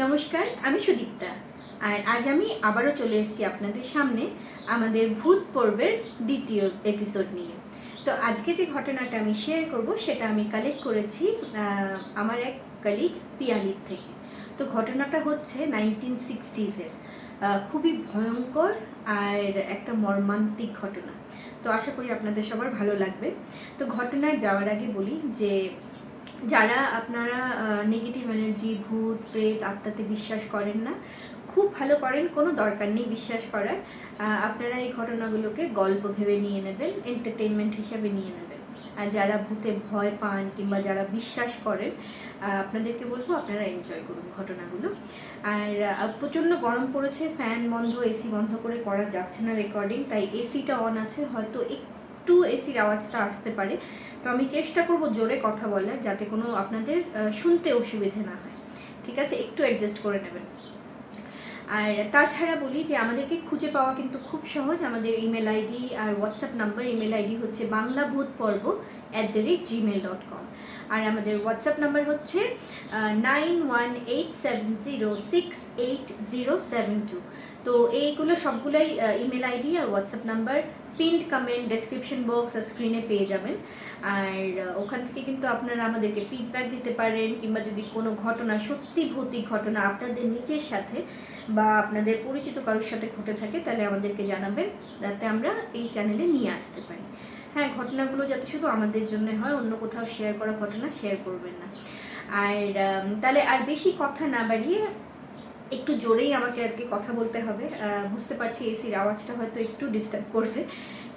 নমস্কার, আমি সুদীপ্তা। আর আজ আমি আবারও চলে এসেছি আপনাদের সামনে আমাদের ভূত পর্বের দ্বিতীয় এপিসোড নিয়ে। তো আজকে যে ঘটনাটা আমি শেয়ার করব সেটা আমি কালেক্ট করেছি আমার এক কলিগ পিয়ালির থেকে। তো ঘটনাটা হচ্ছে 1960s-এর, খুবই ভয়ঙ্কর আর একটা মর্মান্তিক ঘটনা। তো আশা করি আপনাদের সবার ভালো লাগবে। তো ঘটনায় যাওয়ার আগে বলি যে যারা আপনারা নেগেটিভ এনার্জি, ভূত, প্রেত, আত্মাতে বিশ্বাস করেন না, খুব ভালো করেন, কোনো দরকার নেই বিশ্বাস করার। আপনারা এই ঘটনাগুলোকে গল্প ভেবে নিয়ে নেবেন, এন্টারটেনমেন্ট হিসাবে নিয়ে নেবেন। আর যারা ভূতে ভয় পান কিংবা যারা বিশ্বাস করেন, আপনাদেরকে বলবো আপনারা এনজয় করুন ঘটনাগুলো। আর প্রচণ্ড গরম পড়েছে, ফ্যান বন্ধ, এসি বন্ধ করে করা যাচ্ছে না রেকর্ডিং, তাই এসিটা অন আছে, হয়তো একটু এসির আওয়াজটা আসতে পারে। তো আমি চেষ্টা করব জোরে কথা বলার, যাতে কোনো আপনাদের শুনতে অসুবিধে না হয়। ঠিক আছে, একটু অ্যাডজাস্ট করে নেবেন। আর তাছাড়া বলি যে আমাদেরকে খুঁজে পাওয়া কিন্তু খুব সহজ। আমাদের ইমেল আইডি আর হোয়াটসঅ্যাপ নাম্বার, ইমেল আইডি হচ্ছে banglabhutporbo@gmail.com, আর আমাদের হোয়াটসঅ্যাপ নাম্বার হচ্ছে 9187068072। তো এইগুলো সবগুলোই ইমেল আইডি আর WhatsApp number, pinned comment, description box আর স্ক্রিনে পেয়ে যাবেন। আর ওখান থেকে কিন্তু আপনারা আমাদেরকে ফিডব্যাক দিতে পারেন, কিংবা যদি কোনো ঘটনা, সত্যি ভৌতিক ঘটনা আপনাদের নিজের সাথে বা আপনাদের পরিচিত কারোর সাথে ঘটে থাকে, তাহলে আমাদেরকে জানাবেন, যাতে আমরা এই চ্যানেলে নিয়ে আসতে পারি। হ্যাঁ, ঘটনাগুলো যাতে শুধু আমাদের জন্য হয়, অন্য কোথাও শেয়ার করা ঘটনা শেয়ার করবেন না। আর তাহলে আর বেশি কথা না বাড়িয়ে একটু জোরেই আমাকে আজকে কথা বলতে হবে। বুঝতে পারছি এসির আওয়াজটা হয়তো একটু ডিস্টার্ব করবে,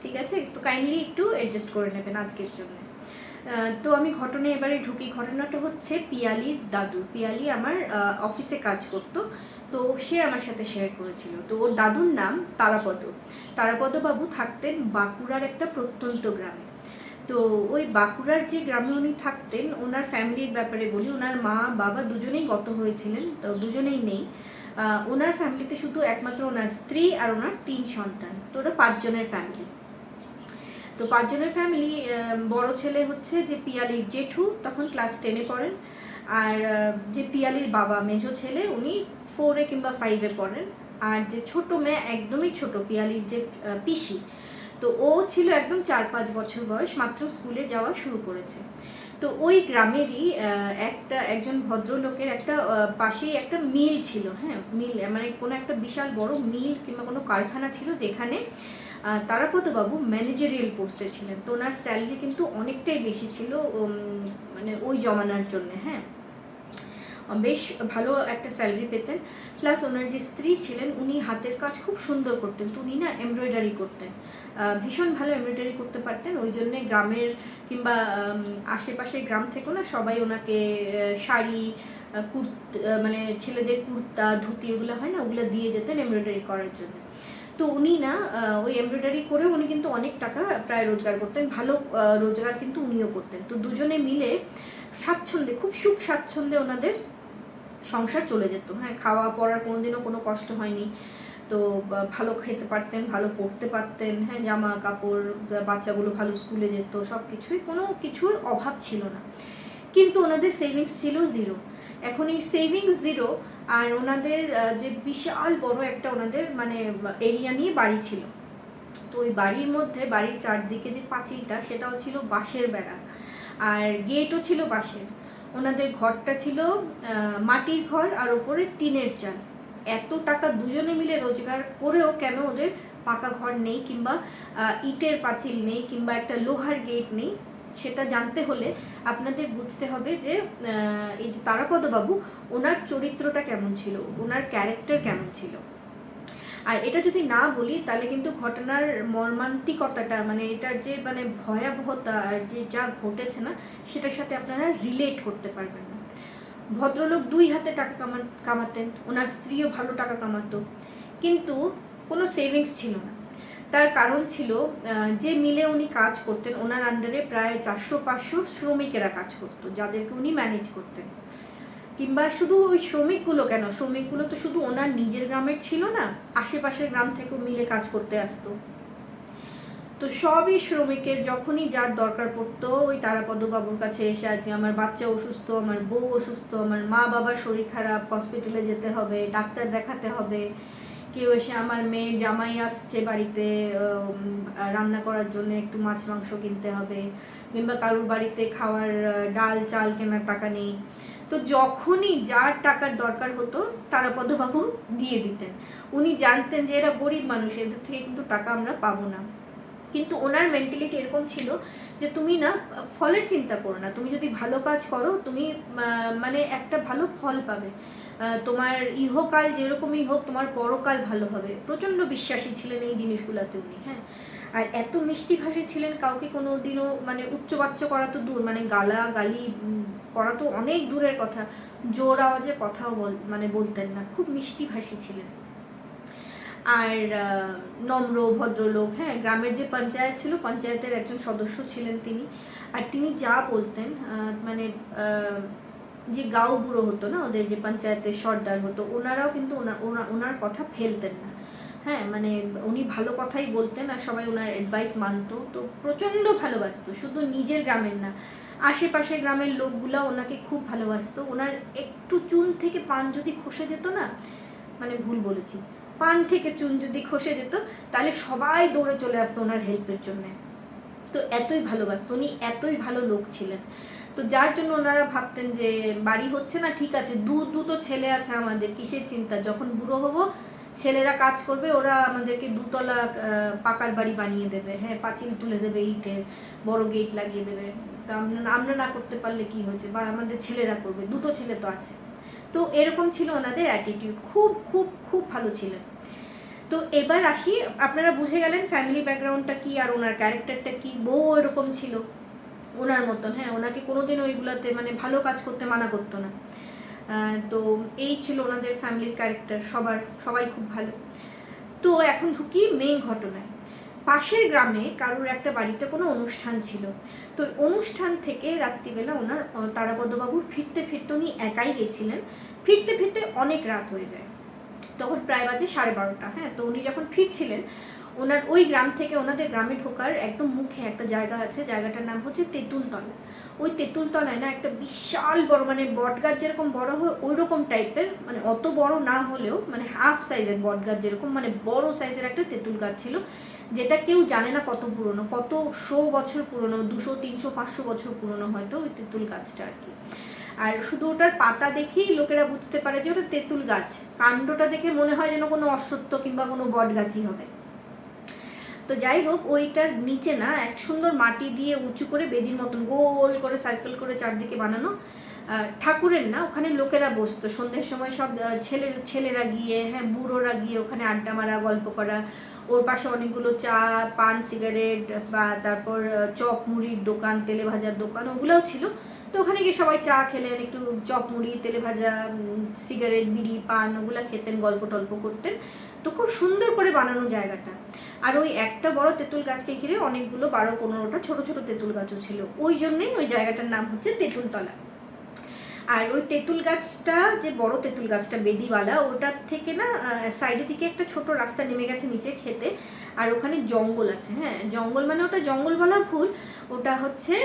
ঠিক আছে? তো কাইন্ডলি একটু অ্যাডজাস্ট করে নেবেন আজকের জন্য। তো আমি ঘটনায় এবারে ঢুকি। ঘটনাটা হচ্ছে পিয়ালির দাদু। পিয়ালি আমার অফিসে কাজ করতো, তো সে আমার সাথে শেয়ার করেছিল। তো ওর দাদুর নাম তারাপদ। তারাপদবাবু থাকতেন বাঁকুড়ার একটা প্রত্যন্ত গ্রামে। তো ওই বাঁকুড়ার যে গ্রামে উনি থাকতেন, ওনার ফ্যামিলির ব্যাপারে বলি, ওনার মা বাবা দুজনেই গত হয়েছিলেন, তো দুজনেই নেই। ওনার ফ্যামিলিতে শুধু একমাত্র ওনার স্ত্রী আর ওনার 3 সন্তান। তো ওরা 5 জনের ফ্যামিলি। তো 5 জনের ফ্যামিলি, বড় ছেলে হচ্ছে যে পিয়ালির জেঠু, তখন ক্লাস 10-এ পড়েন। আর যে পিয়ালির বাবা, মেজো ছেলে, উনি 4-এ কিংবা 5-এ পড়েন। আর যে ছোট মেয়ে, একদমই ছোট, পিয়ালির যে পিসি, তো ও ছিল একদম 4-5 বছর বয়স, মাত্র স্কুলে যাওয়া শুরু করেছে। তো ওই গ্রামেরই একজন ভদ্রলোকের একটা পাশেই একটা মিল ছিল। হ্যাঁ, মিল মানে কোনো একটা বিশাল বড় মিল কিংবা কোনো কারখানা ছিল, যেখানে তারাপদবাবু ম্যানেজারিয়াল পোস্টে ছিলেন। তো ওনার স্যালারি কিন্তু অনেকটাই বেশি ছিল, মানে ওই জমানার জন্য। হ্যাঁ, বেশ ভালো একটা স্যালারি পেতেন। প্লাস ওনার যে স্ত্রী ছিলেন, উনি হাতের কাজ খুব সুন্দর করতেন। তো উনি না এমব্রয়ডারি করতেন, ভীষণ ভালো এমব্রয়ডারি করতে পারতেন। ওই জন্যে গ্রামের কিংবা আশেপাশের গ্রাম থেকেও না সবাই ওনাকে শাড়ি, মানে ছেলেদের কুর্তা, ধুতি, ওগুলো হয় না, ওগুলো দিয়ে যেতেন এমব্রয়ডারি করার জন্য। তো উনি না ওই এমব্রয়ডারি করেও উনি কিন্তু অনেক টাকা প্রায় রোজগার করতেন, ভালো রোজগার কিন্তু উনিও করতেন। তো দুজনে মিলে স্বাচ্ছন্দ্যে, খুব সুখ স্বাচ্ছন্দ্যে ওনাদের সংসার চলে যেত। হ্যাঁ, খাওয়া পড়ার কোনোদিনও কোনো কষ্ট হয়নি। তো ভালো খেতে পারতেন, ভালো পড়তে পারতেন। হ্যাঁ, জামা কাপড়, বাচ্চাগুলো ভালো স্কুলে যেত, সব কিছুই, কোনো কিছুর অভাব ছিল না। কিন্তু ওনাদের সেভিংস ছিল জিরো। এখন এই সেভিংস জিরো, আর ওনাদের যে বিশাল বড় একটা ওনাদের মানে এরিয়া নিয়ে বাড়ি ছিল। তো ওই বাড়ির মধ্যে, বাড়ির চারদিকে যে পাঁচিলটা, সেটাও ছিল বাঁশের বেড়া, আর গেটও ছিল বাঁশের। ওনাদের ঘরটা ছিল মাটির ঘর, আর ওপরে টিনের চাল। এত টাকা দুজনে মিলে রোজগার করেও কেন ওদের পাকা ঘর নেই, কিংবা ইটের পাঁচিল নেই, কিংবা একটা লোহার গেট নেই, সেটা জানতে হলে আপনাদের বুঝতে হবে যে এই যে তারাপদবাবু, ওনার চরিত্রটা কেমন ছিল, ওনার ক্যারেক্টার কেমন ছিল। আর এটা যদি না বলি, তাহলে কিন্তু ঘটনার মর্মান্তিকতাটা, মানে এটার যে মানে ভয়াবহতা আর যে যা ঘটেছে না, সেটার সাথে আপনারা রিলেট করতে পারবেন না। ভদ্রলোক 2 হাতে টাকা কামাতেন, ওনার স্ত্রীও ভালো টাকা কামাতো, কিন্তু কোনো সেভিংস ছিল না। তার কারণ ছিল, যে মিলে উনি কাজ করতেন, ওনার আন্ডারে প্রায় 400-500 শ্রমিকেরা কাজ করতো, যাদেরকে উনি ম্যানেজ করতেন। কিংবা শুধু ওই শ্রমিকগুলো কেন, শ্রমিকগুলো তো শুধু ওনার নিজের গ্রামের ছিল না, আশেপাশের গ্রাম থেকেও মিলে কাজ করতে আসতো। তো সবই শ্রমিকের যখনই যার দরকার পড়তো ওই তারাপদ বাবুর কাছে এসে, আজকে আমার বাচ্চা অসুস্থ, আমার বউ অসুস্থ, আমার মা বাবার শরীর খারাপ, হসপিটালে যেতে হবে, ডাক্তার দেখাতে হবে, কেউ এসে আমার মেয়ে জামাই আসছে বাড়িতে রান্না করার জন্য একটু মাছ মাংস কিনতে হবে, কিংবা কারোর বাড়িতে খাওয়ার ডাল চাল কেনার টাকা নেই, তো যখনই যার টাকার দরকার হতো তারাপদবাবু দিয়ে দিতেন। উনি জানতেন যে এরা গরিব মানুষ, এদের থেকে কিন্তু টাকা আমরা পাবো না, কিন্তু ওনার মেন্টালিটি এরকম ছিল যে তুমি না ফলের চিন্তা করো না, তুমি যদি ভালো কাজ করো তুমি মানে একটা ভালো ফল পাবে, তোমার ইহকাল যেরকমই হোক তোমার পরকাল ভালো হবে। প্রচণ্ড বিশ্বাসী ছিলেন এই জিনিসগুলোতে উনি। হ্যাঁ, আর এত মিষ্টি ভাষী ছিলেন, কাউকে কোনো দিনও মানে উচ্চবাচ্য করা তো দূর, মানে গালা গালি করা তো অনেক দূরের কথা, জোর আওয়াজে কথাও মানে বলতেন না, খুব মিষ্টি ভাষী ছিলেন। আর নম্র ভদ্রলোক। হ্যাঁ, গ্রামের যে পঞ্চায়েত ছিল, পঞ্চায়েতের একজন সদস্য ছিলেন তিনি। আর তিনি যা বলতেন মানে যে গাঁও বুড়ো হতো না, ওদের যে পঞ্চায়েতের সর্দার হতো, ওনারাও কিন্তু ওনার কথা ফেলতেন না। হ্যাঁ, মানে উনি ভালো কথাই বলতেন আর সবাই ওনার অ্যাডভাইস মানতো, তো প্রচণ্ড ভালোবাসতো, শুধু নিজের গ্রামের না, আশেপাশের গ্রামের লোকগুলো ওনাকে খুব ভালোবাসতো। ওনার একটু চুন থেকে পান যদি খসে যেত না, মানে ভুল বলেছি, পান থেকে চুন যদি খসে যেত তাহলে সবাই দৌড়ে চলে আসতো ওনার হেল্পের জন্য। তো এতই ভালোবাসতো উনি, এতই ভালো লোক ছিলেন। তো যার জন্য ওনারা ভাবতেন যে বাড়ি হচ্ছে না, ঠিক আছে, দুটো ছেলে আছে আমাদের, কিসের চিন্তা, যখন বুড়ো হবো ছেলেরা কাজ করবে, ওরা আমাদেরকে দুতলা পাকার বাড়ি বানিয়ে দেবে, হ্যাঁ, পাঁচিল তুলে দেবে, ইটের বড় গেট লাগিয়ে দেবে, তো আমরা না করতে পারলে কি হয়েছে, বা আমাদের ছেলেরা করবে, দুটো ছেলে তো আছে। তো এরকম ছিল ওনাদের অ্যাটিটিউড, খুব খুব খুব ভালো ছিলেন। তো এবার আসি, আপনারা বুঝে গেলেন ফ্যামিলি ব্যাকগ্রাউন্ডটা কি আর ওনার ক্যারেক্টারটা কি। বউ এরকম ছিল ওনার মতন। হ্যাঁ, ওনাকে কোনোদিন ওইগুলোতে মানে ভালো কাজ করতে মানা করতো না। তো এই ছিল ওনাদের ফ্যামিলির ক্যারেক্টার, সবাই খুব ভালো। তো এখন ঢুকি মেইন ঘটনায়। পাশের গ্রামে কারোর একটা বাড়িতে কোনো অনুষ্ঠান ছিল, তো অনুষ্ঠান থেকে রাত্রিবেলা ওনার তারাপদবাবুর ফিরতে উনি একাই গেছিলেন, ফিরতে অনেক রাত হয়ে যায়, তখন প্রায় বাজে 12:30। হ্যাঁ, তো উনি যখন ফিরছিলেন, ওনার ওই গ্রাম থেকে ওনাদের গ্রামে ঢোকার একদম মুখে একটা জায়গা আছে, জায়গাটার নাম হচ্ছে তেঁতুলতলা। ওই তেঁতুলতলায় না একটা বিশাল বড়, মানে বটগাছ যেরকম বড় হয় ওই রকম টাইপের, মানে অত বড় না হলেও মানে হাফ সাইজের বটগাছ যেরকম, মানে বড় সাইজের একটা তেঁতুল গাছ ছিল, যেটা কেউ জানে না কত পুরনো, কত 100 বছর পুরনো, 200 300 500 বছর পুরনো হয়তো ওই তেঁতুল গাছটা আর কি। আর শুধু ওটার পাতা দেখেই লোকেরা বুঝতে পারে যে ওটা তেঁতুল গাছ, কাণ্ডটা দেখে মনে হয় যেন কোনো অশ্বত্থ কিংবা কোনো বট গাছই হবে। তো যাই হোক, ওইটার নিচে না এক সুন্দর মাটি দিয়ে উঁচু করে বেদির মতন গোল করে সার্কেল করে চারদিকে বানানো, ঠাকুরের না, ওখানে লোকেরা বসতো সন্ধ্যের সময়, সব ছেলেরা গিয়ে, হ্যাঁ, বুড়োরা গিয়ে ওখানে আড্ডা মারা, গল্প করা। ওর পাশে অনেকগুলো চা পান সিগারেট বা তারপর চপ মুড়ির দোকান, তেলে ভাজার দোকান, ওগুলোও ছিল। তো ওখানে গিয়ে সবাই চা খেলেন, একটু চপ মুড়ি, তেলে ভাজা, সিগারেট, বিড়ি, পান, ওগুলো খেতেন, গল্প টল্প করতেন। তো খুব সুন্দর করে বানানো জায়গাটা। আর ওই একটা বড় তেঁতুল গাছকে ঘিরে অনেকগুলো 12-15টা ছোট ছোট তেঁতুল গাছও ছিল, ওই জন্যই ওই জায়গাটার নাম হচ্ছে তেঁতুলতলা। আর ওই তেঁতুল গাছটা, যে বড় তেঁতুল গাছটা বেদিওয়ালা, ওটার থেকে না সাইডের দিকে একটা ছোট রাস্তা নেমে গেছে নিচে খেতে, আর ওখানে জঙ্গল আছে। হ্যাঁ, জঙ্গল মানে ওটা জঙ্গল বলা ভুল, ওটা হচ্ছে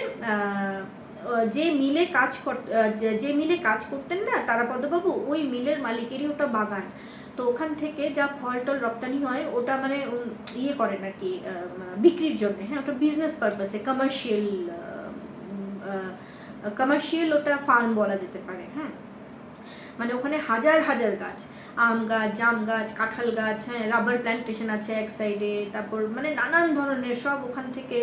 যে মিলে কাজ করতেন না তারাপদবাবু, ওই মিলের মালিকেরই ওটা বাগান। তো ওখান থেকে যা ফল টল রপ্তানি হয় ওটা মানে ইয়ে করেন আর কি, বিক্রির জন্য। হ্যাঁ, ওটা বিজনেস পারপাসে, কমার্শিয়াল ওটা ফার্ম বলা যেতে পারে। হ্যাঁ, মানে ওখানে হাজার হাজার গাছ, আম গাছ, জাম গাছ, কাঁঠাল গাছ, হ্যাঁ, রাবার প্ল্যান্টেশন আছে এক সাইডে, তারপর মানে নানান ধরনের সব ওখান থেকে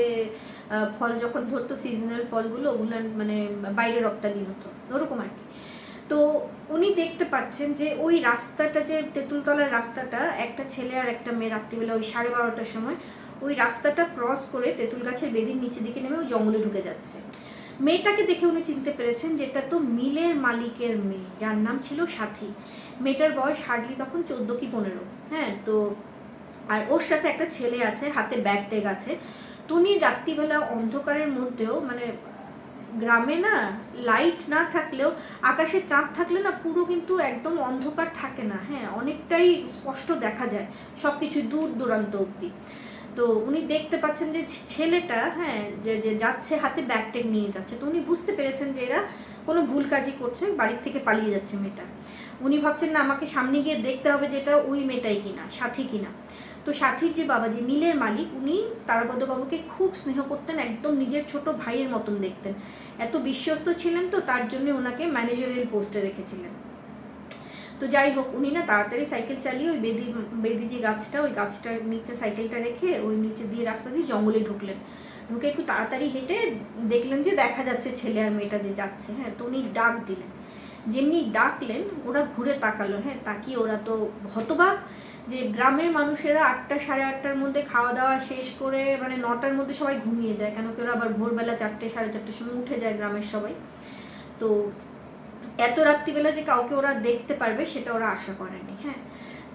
ফল যখন ধরতো, সিজনাল ফলগুলো, ওগুলো মানে বাইরে রপ্তানি হতো, ওরকম আর কি। তো উনি দেখতে পাচ্ছেন যে ওই রাস্তাটা, যে তেঁতুলতলার রাস্তাটা, একটা ছেলে আর একটা মেয়ে রাত্রিবেলা ওই 12:30টার সময় ওই রাস্তাটা ক্রস করে তেঁতুল গাছের বেদির নিচের দিকে নেমে ওই জঙ্গলে ঢুকে যাচ্ছে। মেয়েটাকে দেখে উনি চিনতে পেরেছেন যেটা তো মিলের মালিকের মেয়ে, যার নাম ছিল সাথী। মেয়েটার বয়স হার্ডলি তখন 14 কি 15। হ্যাঁ, তো আর ওর সাথে একটা ছেলে আছে, হাতে ব্যাগ ট্যাগ আছে। তো উনি রাত্রিবেলা অন্ধকারের মধ্যেও, মানে গ্রামে না লাইট না থাকলেও আকাশে চাঁদ থাকলে না পুরো কিন্তু একদম অন্ধকার থাকে না। হ্যাঁ, অনেকটাই স্পষ্ট দেখা যায় সব কিছু দূর দূরান্ত অবধি। তো উনি দেখতে পাচ্ছেন যে ছেলেটা, হ্যাঁ, যে যাচ্ছে হাতে ব্যাগ ট্যাগ নিয়ে যাচ্ছে, তো উনি বুঝতে পেরেছেন যে এরা কোনো ভুল কাজই করছে, বাড়ির থেকে পালিয়ে যাচ্ছে মেয়েটা। উনি ভাবছেন না আমাকে সামনে গিয়ে দেখতে হবে যে এটা ওই মেয়েটাই কিনা, সাথী কিনা। তো সাথীর যে বাবা, যে মিলের মালিক, উনি তারাপদ বাবুকে খুব স্নেহ করতেন, একদম নিজের ছোট ভাইয়ের মতন দেখতেন, এত বিশ্বস্ত ছিলেন, তো তার জন্য ওনাকে ম্যানেজারিয়াল পোস্টে রেখেছিলেন। তো যাই হোক, উনি না তাড়াতাড়ি সাইকেল চালিয়ে ওই বেদি যে গাছটা, ওই গাছটার নিচে সাইকেলটা রেখে ওই নিচে দিয়ে রাস্তা দিয়ে জঙ্গলে ঢুকলেন। ঢুকে একটু তাড়াতাড়ি হেঁটে দেখলেন যে দেখা যাচ্ছে ছেলে আর মেয়েটা যে যাচ্ছে, হ্যাঁ, তো উনি ডাক দিলেন। যেমনি ডাকলেন ওরা ঘুরে তাকালো, হ্যাঁ, তাকিয়ে ওরা তো হতবাক যে গ্রামের মানুষেরা 8টা সাড়ে 8টার মধ্যে খাওয়া দাওয়া শেষ করে, মানে 9টার মধ্যে সবাই ঘুমিয়ে যায়, কেন কি ওরা আবার ভোরবেলা 4টে সাড়ে 4টের সময় উঠে যায় গ্রামের সবাই। তো এত রাত্রিবেলা যে কাউকে ওরা দেখতে পারবে সেটা ওরা আশা করেনি, হ্যাঁ।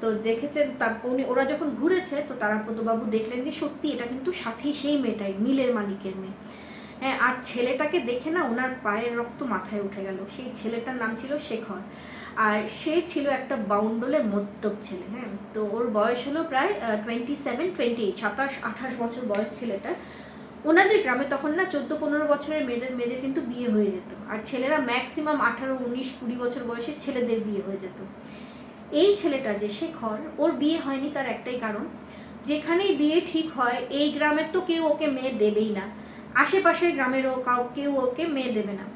তো দেখেছেন, তারপর ওরা যখন ঘুরেছে তো তারাপদবাবু দেখলেন যে সত্যি এটা কিন্তু সাথী সেই মেয়েটাই, মিলের মালিকের মেয়ে, হ্যাঁ। আর ছেলেটাকে দেখে না ওনার পায়ের রক্ত মাথায় উঠে গেল। সেই ছেলেটার নাম ছিল শেখর, আর সে ছিল একটা বাউন্ডলের মদ্যপ ছেলে, হ্যাঁ। তো ওর বয়স হলো প্রায় 27-28, 27-28 বছর বয়স ছেলেটার। ওনাদের গ্রামে তখন না 14-15 বছরের মেয়েদের কিন্তু বিয়ে হয়ে যেত, আর ছেলেরা ম্যাক্সিমাম 18-19-20 বছর বয়সে ছেলেদের বিয়ে হয়ে যেত। এই ছেলেটা যে শেখর, ওর বিয়ে হয়নি তার একটাই কারণ, যেখানেই বিয়ে ঠিক হয় এই গ্রামের তো কেউ ওকে মেয়ে দেবেই না, আশেপাশের গ্রামেরও কেউ ওকে মেয়ে দেবে না।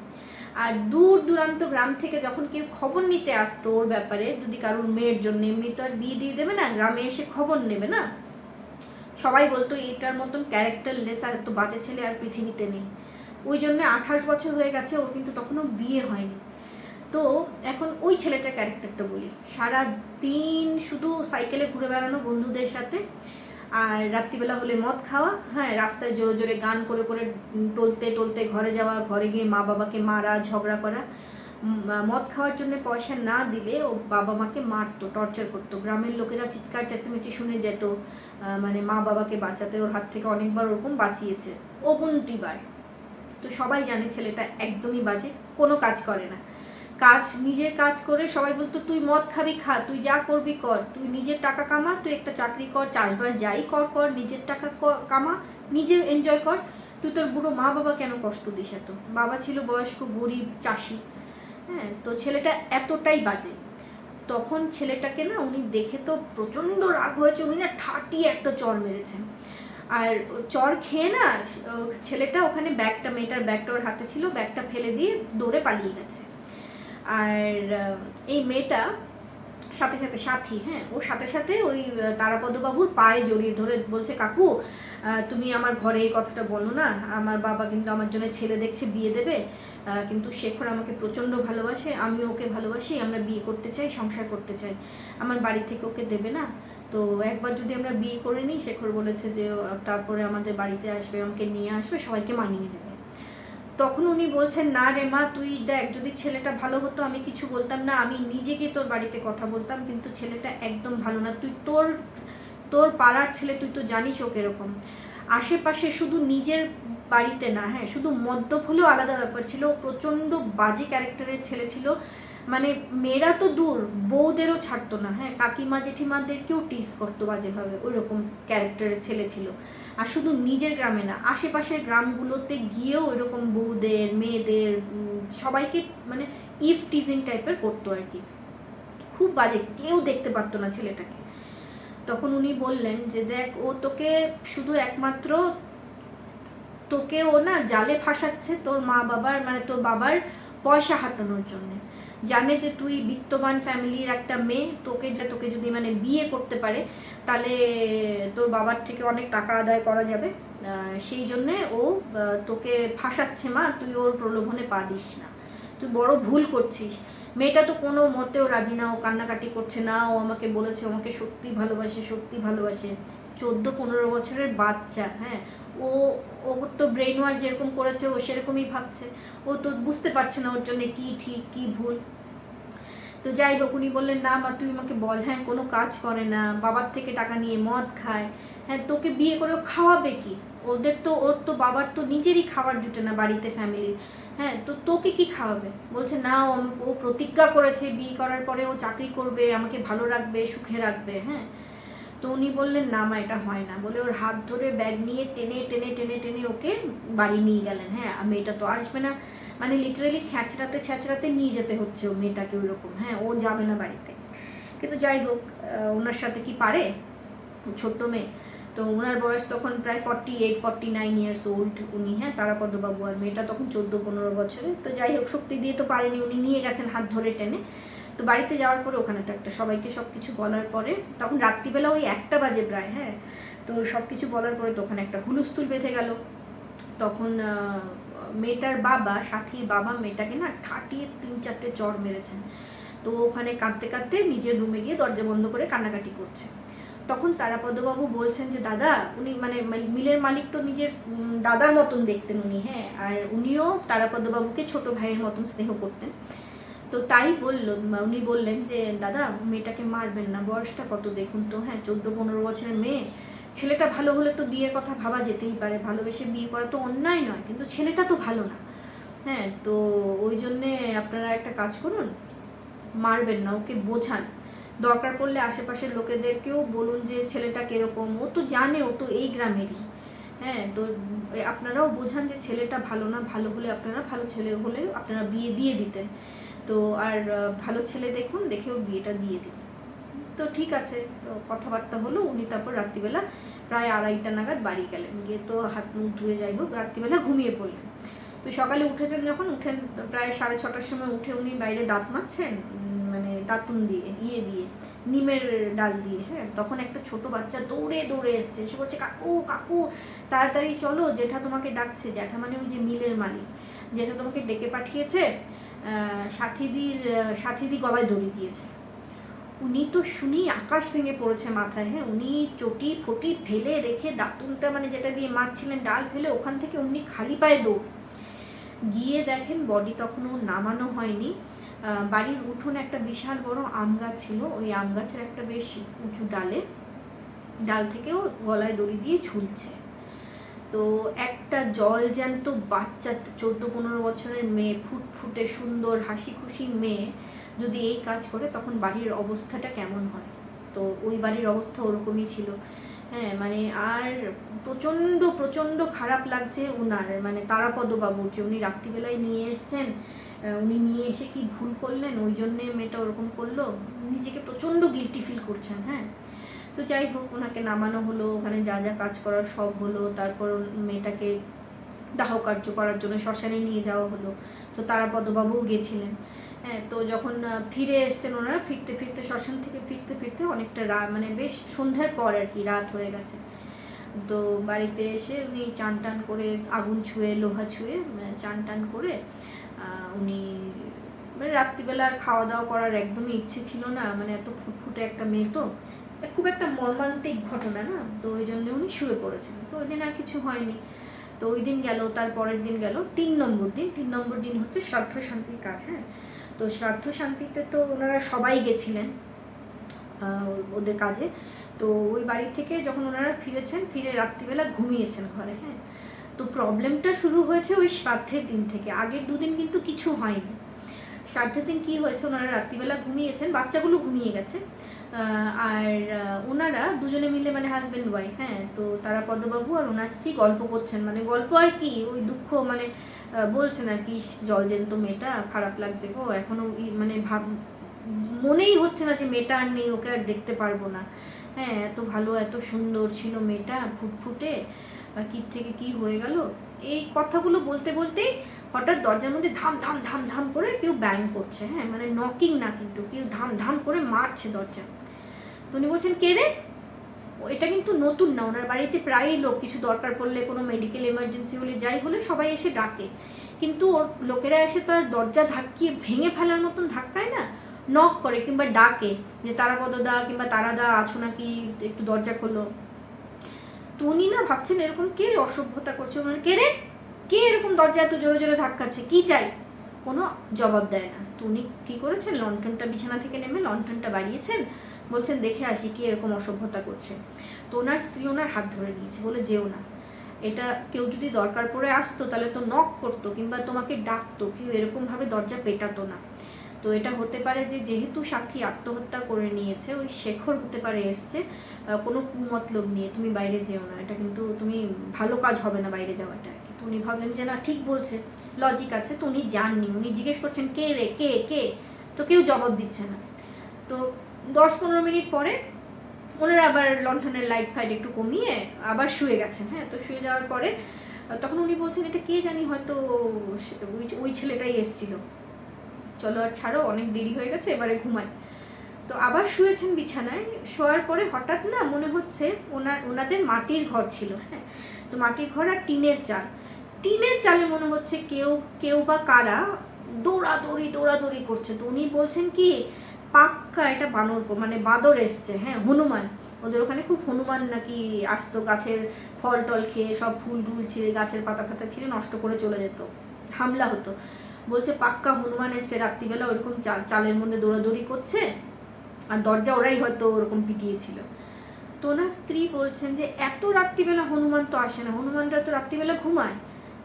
আর দূর দূরান্ত গ্রাম থেকে যখন কেউ খবর নিতে আসতো ওর ব্যাপারে, যদি কারোর মেয়ের জন্য, এমনি তো আর বিয়ে দিয়ে দেবে না, গ্রামে এসে খবর নেবে না, সবাই বলতো এটার মতন ক্যারেক্টারলেস আর এত বাজে ছেলে আর পৃথিবীতে নেই। ওই জন্য 28 বছর হয়ে গেছে ওর, কিন্তু তখনও বিয়ে হয়নি। তো এখন ওই ছেলেটার ক্যারেক্টারটা বলি, সারা দিন শুধু সাইকেলে ঘুরে বেড়ানো বন্ধুদের সাথে, আর রাত্রিবেলা হলে মদ খাওয়া, হ্যাঁ, রাস্তায় জোরে জোরে গান করে করে টলতে টলতে ঘরে যাওয়া, ঘরে গিয়ে মা বাবাকে মারা, ঝগড়া করা। মদ খাওয়ার জন্য পয়সা না দিলে ও বাবা মাকে মারতো, টর্চার করতো, গ্রামের লোকেরা চিৎকার চেঁচামেচি শুনে যেত, মানে মা বাবাকে বাঁচাতে ওর হাত থেকে অনেকবার ওরকম বাঁচিয়েছে, অগুন্তিবার। তো সবাই জানে ছেলেটা একদমই বাজে, কোনো কাজ করে না, নিজের কাজ করে সবাই বলতো তুই মদ খাবি খা, তুই যা করবি কর, তুই নিজের টাকা কামা, তুই একটা চাকরি কর, চাষবাস যাই কর, নিজের টাকা কামা, নিজে এনজয় কর, তুই তোর বুড়ো মা বাবা কেন কষ্ট দিস এত। বাবা ছিল বয়স্ক গরিব চাষি, হ্যাঁ। তো ছেলেটা এতটাই বাজে। তখন ছেলেটাকে না উনি দেখে তো প্রচণ্ড রাগ হয়েছে, উনি না ঠাটি একটা চর মেরেছেন, আর চর খেয়ে না ছেলেটা ওখানে ব্যাগটা, মেয়েটার ব্যাগটা ওর হাতে ছিল, ব্যাগটা ফেলে দিয়ে দৌড়ে পালিয়ে গেছে। আর এই মেয়েটা সাথে সাথে সাথী, হ্যাঁ, ওর সাথে সাথে ওই তারাপদবাবুর পায়ে জড়িয়ে ধরে বলছে কাকু তুমি আমার ঘরে এই কথাটা বলো না, আমার বাবা কিন্তু আমার জন্য ছেলে দেখছে, বিয়ে দেবে, কিন্তু শেখর আমাকে প্রচণ্ড ভালোবাসে, আমি ওকে ভালোবাসি, আমরা বিয়ে করতে চাই, সংসার করতে চাই, আমার বাড়ি থেকে ওকে দেবে না, তো একবার যদি আমরা বিয়ে করে নিই, শেখর বলেছে যে তারপরে আমাদের বাড়িতে আসবে, আমাকে নিয়ে আসবে, সবাইকে মানিয়ে নেবে। তখন উনি বলছেন না রে মা, তুই দেখ যদি ছেলেটা ভালো হতো আমি কিছু বলতাম না, আমি নিজেকে তোর বাড়িতে কথা বলতাম, কিন্তু ছেলেটা একদম ভালো না, তুই তোর পাড়ার ছেলে, তুই তো জানিস ও কিরকম, আশেপাশে শুধু নিজের বাড়িতে না, হ্যাঁ, শুধু মদ্যপ হলেও আলাদা ব্যাপার ছিল, প্রচণ্ড বাজে ক্যারেক্টারের ছেলে ছিল, মানে মেয়েরা তো দূর, বউদেরও ছাড়তো না, হ্যাঁ, কাকিমা জেঠিমাদেরকেও টিস করতো বাজেভাবে, ওই রকম ক্যারেক্টারের ছেলে ছিল। আর শুধু নিজের গ্রামে না, আশেপাশের গ্রামগুলোতে গিয়েও এরকম বউদের, মেয়েদের, সবাইকে মানে ইফ টিজিং টাইপের করতো আর কি, খুব বাজে, কেউ দেখতে পারতো না ছেলেটাকে। তখন উনি বললেন যে দেখ ও তোকে শুধু একমাত্র, তোকে ও না জালে ফাঁসাচ্ছে তোর মা বাবার, মানে তোর বাবার পয়সা হাতানোর জন্য, জানে যে তুই বিত্তবান ফ্যামিলির একটা মেয়ে, তোকে যদি মানে বিয়ে করতে পারে তাহলে তোর বাবার থেকে অনেক টাকা আদায় করা যাবে, সেই জন্যে ও তোকে ফাঁসাচ্ছে মা, তুই ওর প্রলোভনে পা দিস না, তুই বড় ভুল করছিস। মেয়েটা তো কোনো মতেও রাজি না, ও কান্নাকাটি করছে না, ও আমাকে বলেছে আমাকে সত্যি ভালোবাসে, সত্যি ভালোবাসে, 14-15 বছরের বাচ্চা, হ্যাঁ, ও ও তো ব্রেন ওয়াশ যেরকম করেছে ও সেরকমই ভাবছে, ও তো বুঝতে পারছে না ওর জন্য কি ঠিক কি ভুল। তো যাই হোক, উনি বললেন না মা তুই আমাকে বল, হ্যাঁ, কোনো কাজ করে না, বাবার থেকে টাকা নিয়ে মদ খায়, হ্যাঁ, তোকে বিয়ে করে খাওয়াবে কি, ওর তো বাবার তো নিজেরই খাবার জুটে না বাড়িতে, ফ্যামিলির, হ্যাঁ, তো তোকে কি খাওয়াবে। বলছে না ও প্রতিজ্ঞা করেছে বিয়ে করার পরে ও চাকরি করবে, আমাকে ভালো রাখবে, সুখে রাখবে, হ্যাঁ। তো উনি বললেন না মা এটা হয় না, বলে ওর হাত ধরে ব্যাগ নিয়ে টেনে টেনে টেনে টেনে ওকে বাড়ি নিয়ে গেলেন। হ্যাঁ, মেয়েটা তো আসবে না, মানে লিটারালি ছ্যাঁচড়াতে ছ্যাঁচড়াতে নিয়ে যেতে হচ্ছে ও মেয়েটাকে ওইরকম। হ্যাঁ, ও যাবে না বাড়িতে। কিন্তু যাই হোক, ওনার সাথে কি পারে, ছোট্ট মেয়ে। তো ওনার বয়স তখন প্রায় 48-49 ইয়ার্স ওল্ড উনি। হ্যাঁ, তারাপদবাবু, আর মেয়েটা তখন 14-15 বছরের। তো যাই হোক, শক্তি দিয়ে তো পারেনি, উনি নিয়ে গেছেন হাত ধরে টেনে। তো বাড়িতে যাওয়ার পরে ওখানে তো একটা সবাইকে সব কিছু বলার পরে, তখন রাত্রিবেলা ওই 1টা বাজে প্রায়। হ্যাঁ, তো সব কিছু বলার পরে তো ওখানে একটা হুলস্থুল বেঁধে গেল। তখন মেয়েটার বাবা, সাথীর বাবা মেয়েটাকে না ঠাটিয়ে 3-4টে চড় মেরেছেন। তো ওখানে কাঁদতে কাঁদতে নিজের রুমে গিয়ে দরজা বন্ধ করে কান্নাকাটি করছে। তখন তারাপদবাবু বলছেন যে দাদা, উনি মানে মিলের মালিক তো নিজের দাদার মতন দেখতেন উনি। হ্যাঁ, আর উনিও তারাপদবাবুকে ছোট ভাইয়ের মতন স্নেহ করতেন। তো তাই উনি বললেন যে দাদা, মেয়েটাকে মারবেন না, বয়সটা কত দেখুন তো। হ্যাঁ, 14-15 বছরের মেয়ে। ছেলেটা ভালো হলে তো বিয়ের কথা ভাবা যেতেই পারে, ভালোবেসে বিয়ে করা তো অন্যায় নয়, কিন্তু ছেলেটা তো ভালো না। হ্যাঁ, তো ওই জন্যে আপনারা একটা কাজ করুন, মারবেন না, ওকে বোঝান। দরকার পড়লে আশেপাশের লোকেদেরকেও বলুন যে ছেলেটা কিরকম, ও তো জানে, ও তো এই গ্রামেরই। হ্যাঁ, তো আপনারাও বোঝান যে ছেলেটা ভালো না, ভালো হলে আপনারা, ভালো ছেলে হলে আপনারা বিয়ে দিয়ে দিতেন। তো আর ভালো ছেলে দেখুন, দেখেও বিয়েটা দিয়ে দিন। তো ঠিক আছে, তো কথাবার্তা হলো। উনি তারপর রাত্রিবেলা প্রায় 2:30টা নাগাদ বাড়ি গেলেন, গিয়ে তো হাত মুখ ধুয়ে যাই হোক রাত্রিবেলা ঘুমিয়ে পড়লেন। তো সকালে উঠেছেন, যখন উঠেন প্রায় 6:30টার সময় উঠে উনি বাইরে দাঁত মাজছেন, মানে দাঁতুন দিয়ে, দিয়ে নিমের ডাল দিয়ে। হ্যাঁ, তখন একটা ছোট বাচ্চা দৌড়ে দৌড়ে এসছে, সে বলছে কাকু কাকু তাড়াতাড়ি চলো, জেঠা তোমাকে ডাকছে। জেঠা মানে ওই যে মিলের মালিক, জেঠা তোমাকে ডেকে পাঠিয়েছে, সাথীদি গলায় দড়ি দিয়েছে। উনি তো শুনি আকাশ ভেঙে পড়েছে মাথায়। হ্যাঁ, উনি চটি ফটি ফেলে রেখে দাঁতুনটা মানে যেটা দিয়ে মারছিলেন ডাল ফেলে, ওখান থেকে উনি খালি পায়ে দৌড় গিয়ে দেখেন বডি তখনও নামানো হয়নি। বাড়ির উঠোনে একটা বিশাল বড় আম গাছ ছিল, ওই আম গাছের একটা বেশ উঁচু ডাল থেকেও গলায় দড়ি দিয়ে ঝুলছে। তো একটা জলজ্যান্ত বাচ্চা, 14-15 বছরের মেয়ে, ফুটফুটে সুন্দর হাসি খুশি মেয়ে যদি এই কাজ করে, তখন বাড়ির অবস্থাটা কেমন হয়। তো ওই বাড়ির অবস্থা ওরকমই ছিল। হ্যাঁ, মানে আর প্রচণ্ড প্রচণ্ড খারাপ লাগছে উনার, মানে তারাপদবাবুর, যে উনি রাত্রিবেলায় নিয়ে এসছেন, উনি নিয়ে এসে কি ভুল করলেন, ওই জন্যে মেয়েটা ওরকম করলো, নিজেকে প্রচণ্ড গিল্টি ফিল করছেন। হ্যাঁ, তো যাই হোক, ওনাকে নামানো হলো, ওখানে যা যা কাজ করার সব হলো। তারপর মেয়েটাকে দাহ কার্য করার জন্য শ্মশানে নিয়ে যাওয়া হলো। তো তারাপদবাবুও গেছিলেন। হ্যাঁ, তো যখন ফিরে এসছেন ওনারা, ফিরতে ফিরতে শ্মশান থেকে ফিরতে ফিরতে অনেকটা রাত, মানে বেশ সন্ধ্যার পর আর কি, রাত হয়ে গেছে। তো বাড়িতে এসে উনি চান টান করে, আগুন ছুঁয়ে লোহা ছুঁয়ে চান টান করে উনি, মানে রাত্রিবেলা আর খাওয়া দাওয়া করার একদমই ইচ্ছে ছিল না, মানে এত ফুটফুটে একটা মেয়ে, তো খুব একটা মর্মান্তিক ঘটনা না, তো ওই জন্য উনি শুয়ে পড়েছেন। তো ওই দিন আর কিছু হয়নি। তো ওই দিন গেল, তার পরের দিন গেল 3 নম্বর দিন হচ্ছে শ্রাদ্ধ শান্তির কাজ। হ্যাঁ, তো শ্রাদ্ধ শান্তিতে তো ওনারা সবাই গেছিলেন ওদের কাজে। তো ওই বাড়ি থেকে যখন ওনারা ফিরেছেন, ফিরে রাত্রিবেলা ঘুমিয়েছেন ঘরে। হ্যাঁ, তো প্রবলেমটা শুরু হয়েছে ওই শ্রাদ্ধের দিন থেকে, আগের 2 দিন কিন্তু কিছু হয়নি। শ্রাদ্ধের দিন কী হয়েছে, ওনারা রাত্রিবেলা ঘুমিয়েছেন, বাচ্চাগুলো ঘুমিয়ে গেছে, আর ওনারা দুজনে মিলে, মানে হাজব্যান্ড ওয়াইফ, হ্যাঁ, তো তারাপদবাবু আর ওনার স্ত্রী গল্প করছেন, মানে গল্প আর কি, ওই দুঃখ, মানে বলছেন আর কি, জলজ্যান্ত মেয়েটা, খারাপ লাগছে গো, এখনো মানে মনেই হচ্ছে না যে মেয়েটা আর নেই, ওকে আর দেখতে পারবো না। হ্যাঁ, এত ভালো এত সুন্দর ছিল মেয়েটা, ফুটফুটে, কী থেকে কী হয়ে গেল। এই কথাগুলো বলতে বলতেই হঠাৎ দরজার মধ্যে ধাম ধাম ধাম ধাম করে কেউ ব্যাং করছে। হ্যাঁ, মানে নকিং না, কিন্তু কেউ ধাম ধাম করে মারছে দরজা। তো উনি বলছেন কে রে? এটা কিন্তু নতুন না, ওনার বাড়িতে প্রায়ই লোক, কিছু দরকার পড়লে, কোনো মেডিকেল এমার্জেন্সি হলে, যাই হলে সবাই এসে ডাকে, কিন্তু ওর লোকেরা এসে তো আর দরজা ধাক্কিয়ে ভেঙে ফেলার মতন ধাক্কায় না, নক করে কিংবা ডাকে যে তারাপদদা কিংবা তারাদা আছো নাকি, একটু দরজা খোলো। তো উনি না ভাবছেন এরকম কে রে অসভ্যতা করছে, ওনার কে রে, কে এরকম দরজা এত জোরে জোরে ধাক্কাচ্ছে, কি চাই, কোনো জবাব দেয় না। তো উনি কী করেছেন, লণ্ঠনটা বিছানা থেকে নেমে লণ্ঠনটা বাড়িয়েছেন, বলছেন দেখে আসি কি এরকম অসভ্যতা করছে। তো ওনার স্ত্রী ওনার হাত ধরে নিয়েছে, বলে যেও না, এটা কেউ যদি দরকার পড়ে আসতো তাহলে তো নক করতো কিংবা তোমাকে ডাকতো, কেউ এরকমভাবে দরজা পেটাতো না। তো এটা হতে পারে যে যেহেতু সাক্ষী আত্মহত্যা করে নিয়েছে, ওই শেখর হতে পারে এসছে কোনো কুমতলব নিয়ে, তুমি বাইরে যেও না, এটা কিন্তু তুমি ভালো কাজ হবে না বাইরে যাওয়াটা। তো উনি ভাবলেন যে না ঠিক বলছে, লজিক আছে। তো উনি যাননি, উনি জিজ্ঞেস করছেন কে রে, কে কে, তো কেউ জবাব দিচ্ছে না। তো 10-15 মিনিট পরে ওনারা আবার লণ্ঠনের লাইট ফাইট একটু কমিয়ে আবার শুয়ে গেছেন। হ্যাঁ, তো শুয়ে যাওয়ার পরে তখন উনি বলছেন এটা কে জানি, হয়তো ওই ছেলেটাই এসছিল, চলো আর ছাড়ো, অনেক দেরি হয়ে গেছে, এবারে ঘুমাই। তো আবার শুয়েছেন বিছানায়। শোয়ার পরে হঠাৎ না মনে হচ্ছে ওনাদের মাটির ঘর ছিল। হ্যাঁ, তো মাটির ঘর আর টিনের চালে মনে হচ্ছে কেউ বা কারা দৌড়াদৌড়ি করছে। তো উনি বলছেন কি পাক্কা এটা বাঁদর এসছে। হ্যাঁ, হনুমান, ওদের ওখানে খুব হনুমান নাকি আসতো, গাছের ফল টল খেয়ে সব ফুল টুল ছিঁড়ে, গাছের পাতা ফাতা ছিঁড়ে নষ্ট করে চলে যেত, হামলা হতো। বলছে পাক্কা হনুমান এসছে রাত্রিবেলা, ওরকম চালের মধ্যে দৌড়াদৌড়ি করছে, আর দরজা ওরাই হয়তো ওরকম পিটিয়েছিল। তো ওনার স্ত্রী বলছেন যে এত রাত্রিবেলা হনুমান তো আসে না, হনুমানরা তো রাত্রিবেলা ঘুমায়,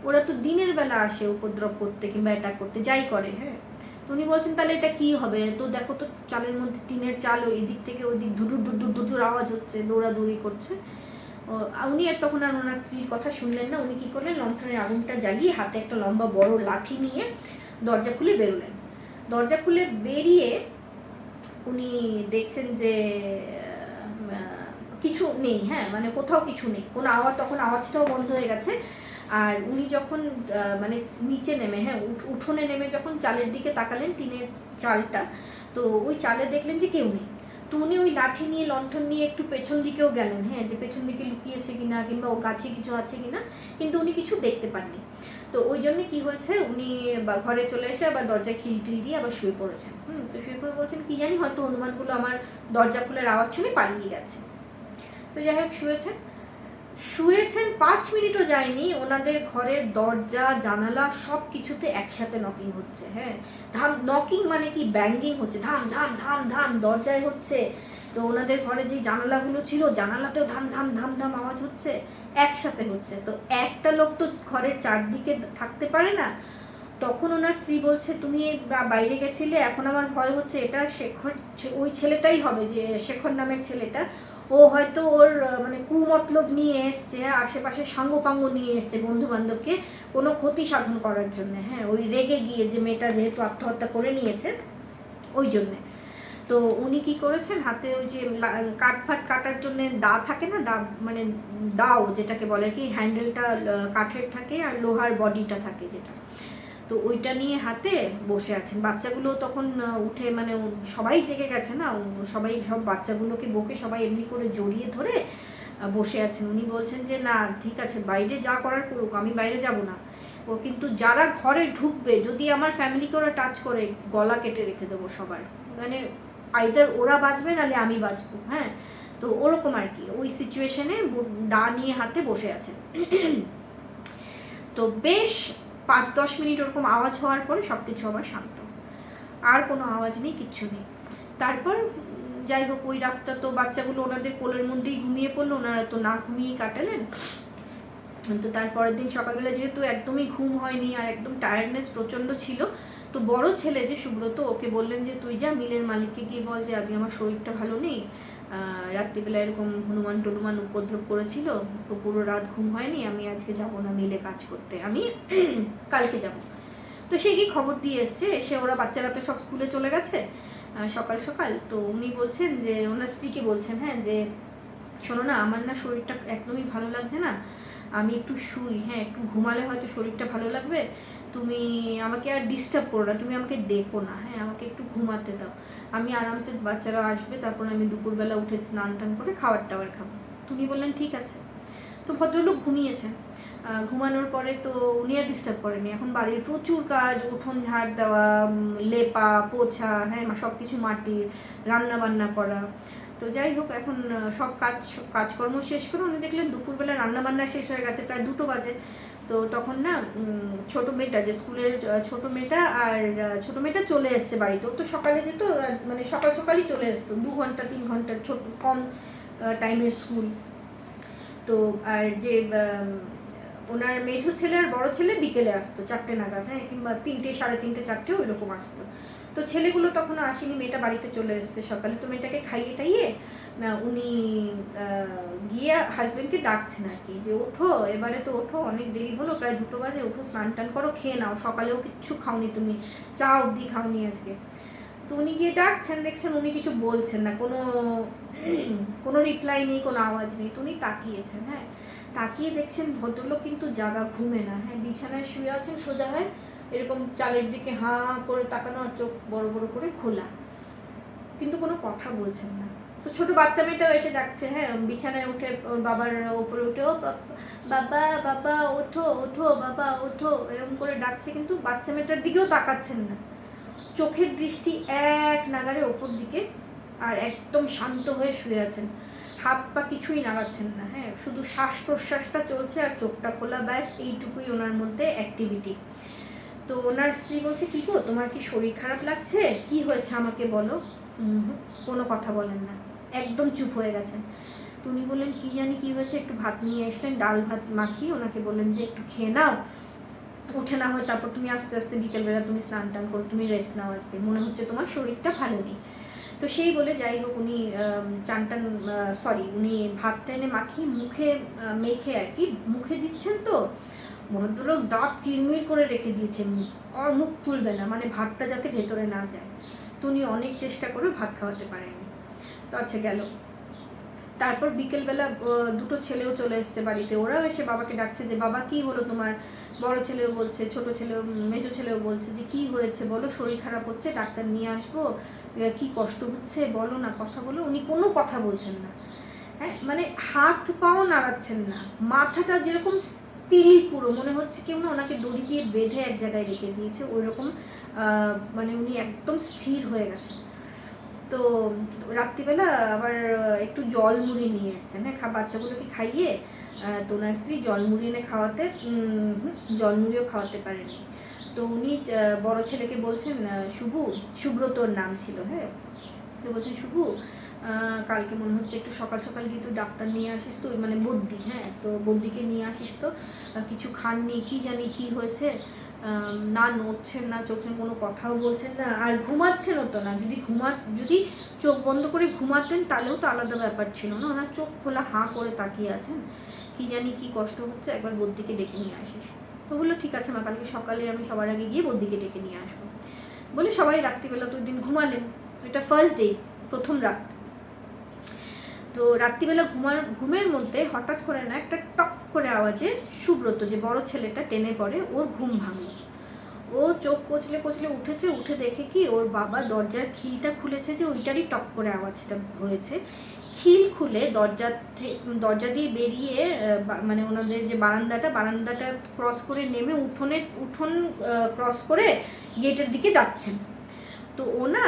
ওরা তো দিনের বেলা আসে উপদ্রব করতে কিংবা অ্যাটাক করতে, যাই করে। হ্যাঁ, তো উনি বলছেন তাহলে এটা কি হবে, তো দেখো তো চালের মধ্যে, টিনের চাল, ওই দিক থেকে ওই দিক ধুদুর আওয়াজ হচ্ছে, দৌড়াদৌড়ি করছে। উনি আর তখন আর ওনার স্ত্রীর কথা শুনলেন না। উনি কি করলেন, লণ্ঠনের আগুনটা জ্বালিয়ে হাতে একটা লম্বা বড় লাঠি নিয়ে দরজা খুলে বেরোলেন। দরজা খুলে বেরিয়ে উনি দেখছেন যে কিছু নেই। হ্যাঁ, মানে কোথাও কিছু নেই, কোনো আওয়াজ, তখন আওয়াজটাও বন্ধ হয়ে গেছে। আর উনি যখন মানে নিচে নেমে, হ্যাঁ উঠোনে নেমে যখন চালের দিকে তাকালেন, টিনের চালটা, তো ওই চালে দেখলেন যে কেউ নেই। তো উনি ওই লাঠি নিয়ে, লণ্ঠন নিয়ে একটু পেছন দিকেও গেলেন, হ্যাঁ, যে পেছন দিকে লুকিয়েছে কিনা কিংবা ও গাছে কিছু আছে কিনা, কিন্তু উনি কিছু দেখতে পাননি। তো ওই জন্যে কি হয়েছে, উনি ঘরে চলে এসে আবার দরজায় খিলটিল দিয়ে আবার শুয়ে পড়েছেন। তো শুয়ে পড়ে বলছেন কি জানি, হয়তো হনুমানগুলো আমার দরজা খোলার আওয়াজ শুনে পালিয়ে গেছে। তো যাই হোক, শুয়েছেন 5 মিনিটও যায়নি, ওনাদের ঘরের দরজা জানালা সব কিছুতে একসাথে নকিং হচ্ছে। হ্যাঁ, নকিং মানে কি, ব্যাঙ্গিং হচ্ছে, ধাম ধাম ধাম ধাম দরজায় হচ্ছে। তো ওনাদের ঘরে যে জানালাগুলো ছিল, জানালাতেও ধাম ধাম ধাম ধাম আওয়াজ হচ্ছে, একসাথে হচ্ছে। তো একটা লোক তো ঘরের চারদিকে থাকতে পারে না। তখন ওনার স্ত্রী বলছে তুমি বাইরে গেছিলে, এখন আমার ভয় হচ্ছে এটা শেখর, ওই ছেলেটাই হবে, যে শেখর নামের ছেলেটা, ও হয়তো ওর মানে কুমতলব নিয়ে এসছে, আশেপাশে সাঙ্গপাঙ্গ নিয়ে এসছে বন্ধু বান্ধবকে কোনো ক্ষতি সাধন করার জন্য। হ্যাঁ, ওই রেগে গিয়ে, যে মেয়েটা যেহেতু আত্মহত্যা করে নিয়েছে ওই জন্যে। তো উনি কি করেছেন, হাতে ওই যে কাঠফাট কাটার জন্য দা থাকে না, মানে দাও যেটাকে বলে কি, হ্যান্ডেলটা কাঠের থাকে আর লোহার বডিটা থাকে যেটা, তো ওইটা নিয়ে হাতে বসে আছেন। বাচ্চাগুলো তখন উঠে, মানে সবাই জেগে গেছে না, সব বাচ্চাগুলোকে বকে সবাই এমনি করে জড়িয়ে ধরে বসে আছেন। উনি বলছেন যে না ঠিক আছে, বাইরে যা করার করুক, আমি বাইরে যাব না, ও কিন্তু যারা ঘরে ঢুকবে, যদি আমার ফ্যামিলিকে ওরা টাচ করে, গলা কেটে রেখে দেবো সবার, মানে আইদার ওরা বাঁচবে নাহলে আমি বাঁচবো। হ্যাঁ, তো ওরকম আর কি, ওই সিচুয়েশনে দা নিয়ে হাতে বসে আছেন। তো বেশ 5-10 মিনিট ওরকম আওয়াজ হওয়ার পরে সব কিছু আবার শান্ত, আর কোনো আওয়াজ নেই, কিচ্ছু নেই। তারপর যাই হোক, ওই রাতটা তো বাচ্চাগুলো ওনাদের কোলের মধ্যেই ঘুমিয়ে পড়লো, ওনারা তো না ঘুমিয়েই কাটালেন। তো তারপরের দিন সকালবেলা যেহেতু একদমই ঘুম হয়নি আর একদম টায়ার্ডনেস প্রচণ্ড ছিল, তো বড় ছেলে যে সুব্রত, ওকে বললেন যে তুই যা মিলের মালিককে গিয়ে বল যে আজকে আমার শরীরটা ভালো নেই, রাত্রিবেলা এরকম হনুমান উপদ্রব করেছিল, তো পুরো রাত ঘুম হয়নি, আমি আজকে যাব না মিলে কাজ করতে, আমি কালকে যাব। তো সে কি খবর দিয়ে এসছে, এসে ওরা বাচ্চারা তো সব স্কুলে চলে গেছে সকাল সকাল। তো উনি বলছেন যে, ওনার স্ত্রীকে বলছেন, হ্যাঁ যে শোনো না, আমার না শরীরটা একদমই ভালো লাগছে না, আমি একটু শুই, হ্যাঁ একটু ঘুমালে হয়তো শরীরটা ভালো লাগবে, তুমি আমাকে আর ডিস্টার্ব করো না, তুমি আমাকে ডেকো না, হ্যাঁ আমাকে একটু ঘুমাতে দাও, আমি আরামসে, বাচ্চারা আসবে, তারপর আমি দুপুরবেলা উঠে স্নান টান করে খাবার টাবার খাবো। তুমি বললেন ঠিক আছে। তো ভদ্রলোক ঘুমিয়েছেন। ঘুমানোর পরে তো উনি আর ডিস্টার্ব করেনি। এখন বাড়ির প্রচুর কাজ, উঠোন ঝাড় দেওয়া, লেপা পোছা, হ্যাঁ সব কিছু মাটির, রান্না বান্না করা। তো যাই হোক, এখন সব কাজকর্ম শেষ করে উনি দেখলেন দুপুরবেলা রান্নাবান্না শেষ হয়ে গেছে, প্রায় 2টো বাজে। তো তখন না ছোটো মেয়েটা, যে স্কুলের ছোটো মেয়েটা চলে এসছে বাড়িতে, ও তো সকালে যেত, মানে সকালই চলে আসতো, 2 ঘন্টা 3 ঘন্টার ছোট কম টাইমের স্কুল। তো আর যে ওনার মেঝো ছেলে আর বড় ছেলে বিকেলে আসতো 4টে নাগাদ, হ্যাঁ কিংবা 3টে, 3:30, 4টে ওইরকম আসতো। তো ছেলেগুলো তখনও আসেনি, মেয়েটা বাড়িতে চলে এসছে সকালে। তো মেয়েটাকে খাইয়ে টাইয়ে উনি গিয়ে হাজব্যান্ডকে ডাকছেন আর কি, যে ওঠো এবারে তো ওঠো, অনেক দেরি হলো, প্রায় 2টো বাজে, ওঠো স্নান টান করো, খেয়ে নাও, সকালেও কিচ্ছু খাওনি তুমি, চা অবধি খাওনি আজকে। তো উনি গিয়ে ডাকছেন, দেখছেন উনি কিছু বলছেন না, কোনো রিপ্লাই নেই, কোনো আওয়াজ নেই। তো উনি তাকিয়েছেন, হ্যাঁ, তাকিয়ে দেখছেন ভদ্রলোক কিন্তু জাগা, ঘুমে না, হ্যাঁ, বিছানায় শুয়ে আছেন সোজা হয়, এরকম চালের দিকে হাঁ করে তাকানো, আর চোখ বড় বড় করে খোলা, কিন্তু কোনো কথা বলছেন না। তো ছোট বাচ্চা মেয়েটাও এসে ডাকছে, হ্যাঁ, বিছানায় উঠে ওর বাবার ওপরে উঠে, ও বাবা বাবা ওঠো ওঠো বাবা ওঠো, এরকম করে ডাকছে, কিন্তু বাচ্চা মেয়েটার দিকেও তাকাচ্ছেন না, চোখের দৃষ্টি এক নাগারে ওপর দিকে, আর একদম শান্ত হয়ে শুয়ে আছেন, হাত পা কিছুই নাড়াচ্ছেন না, হ্যাঁ, শুধু শ্বাস প্রশ্বাসটা চলছে আর চোখটা খোলা, ব্যাস এইটুকুই ওনার মধ্যে অ্যাক্টিভিটি। তো ওনার স্ত্রী বলছে, কি গো তোমার কি শরীর খারাপ লাগছে, কি হয়েছে আমাকে বলো। কোনো কথা বলেন না, একদম চুপ হয়ে গেছেন। তো উনি বললেন, কি জানি কি হয়েছে, একটু ভাত নিয়ে এসলেন, ডাল ভাত মাখিয়ে, ওনাকে বললেন যে একটু খেয়ে নাও, উঠে না হয় তারপর তুমি আস্তে আস্তে বিকেলবেলা তুমি স্নান টান করো, তুমি রেস্ট নাও, আজকে মনে হচ্ছে তোমার শরীরটা ভালো নেই। তো সেই বলে যাই হোক উনি উনি ভাতটা এনে মাখিয়ে মুখে মেখে আর কি মুখে দিচ্ছেন। তো ভদ্রলোক দাঁত কিরমির করে রেখে দিয়েছেন, আর মুখ খুলবে না, মানে ভাতটা যাতে ভেতরে না যায়। তো উনি অনেক চেষ্টা করে ভাত খাওয়াতে পারেননি। তো আচ্ছা গেল, তারপর বিকেলবেলা 2টো ছেলেও চলে এসছে বাড়িতে, ওরাও এসে বাবাকে ডাকছে যে বাবা কি হলো তোমার, বড় ছেলেও বলছে, ছোট ছেলেও, মেজো ছেলেও বলছে যে কি হয়েছে বলো, শরীর খারাপ হচ্ছে, ডাক্তার নিয়ে আসবো, কি কষ্ট হচ্ছে বলো না, কথা বলো। উনি কোনো কথা বলছেন না, হ্যাঁ, মানে হাত পাও নাড়াচ্ছেন না, মাথাটা যেরকম স্টিল, পুরো মনে হচ্ছে কেউ না ওনাকে দড়ি দিয়ে বেঁধে এক জায়গায় রেখে দিয়েছে, ওই রকম, মানে উনি একদম স্থির হয়ে গেছেন। তো রাত্রিবেলা আবার একটু জল মুড়ি নিয়ে এসছেন, হ্যাঁ, বাচ্চাগুলোকে খাইয়ে, তো ওনার স্ত্রী জল মুড়ি এনে খাওয়াতে, জল মুড়িও খাওয়াতে পারেনি। তো উনি বড় ছেলেকে বলছেন, সুব্রতর নাম ছিল, হ্যাঁ, তো বলছেন শুভু, কালকে মনে হচ্ছে একটু সকাল সকাল গিয়ে তুই ডাক্তার নিয়ে আসিস তো, মানে বদ্যি, হ্যাঁ, তো বদ্যিকে নিয়ে আসিস তো, কিছু খাননি, কি জানি কি হয়েছে, না নড়ছেন না চোখছেন, কোনো কথাও বলছেন না, আর ঘুমাচ্ছেনও তো না। যদি চোখ বন্ধ করে ঘুমাতেন তাহলেও তো আলাদা ব্যাপার ছিল না, ওনার চোখ খোলা হাঁ করে তাকিয়ে আছেন, কি জানি কি কষ্ট হচ্ছে, একবার বদ্যিকে ডেকে নিয়ে আসিস। তো বললো ঠিক আছে মা, কালকে সকালে আমি সবার আগে গিয়ে বদ্যিকে ডেকে নিয়ে আসবো। বলে সবাই রাত্রিবেলা তো দিন ঘুমালেন, এটা ফার্স্ট ডে, প্রথম রাত। তো রাত্রিবেলা ঘুমের মধ্যে হঠাৎ করে না একটা টক করে আওয়াজে সুব্রত, যে বড় ছেলেটা টেনে পড়ে, ওর ঘুম ভাঙল। ও চোখ কচলে কচলে উঠেছে, উঠে দেখে কি ওর বাবা দরজার খিলটা খুলেছে, যে ওইটারই টক করে আওয়াজটা হয়েছে। খিল খুলে দরজা দিয়ে বেরিয়ে, মানে ওনাদের যে বারান্দাটা ক্রস করে নেমে উঠোন ক্রস করে গেটের দিকে যাচ্ছেন। তো ও না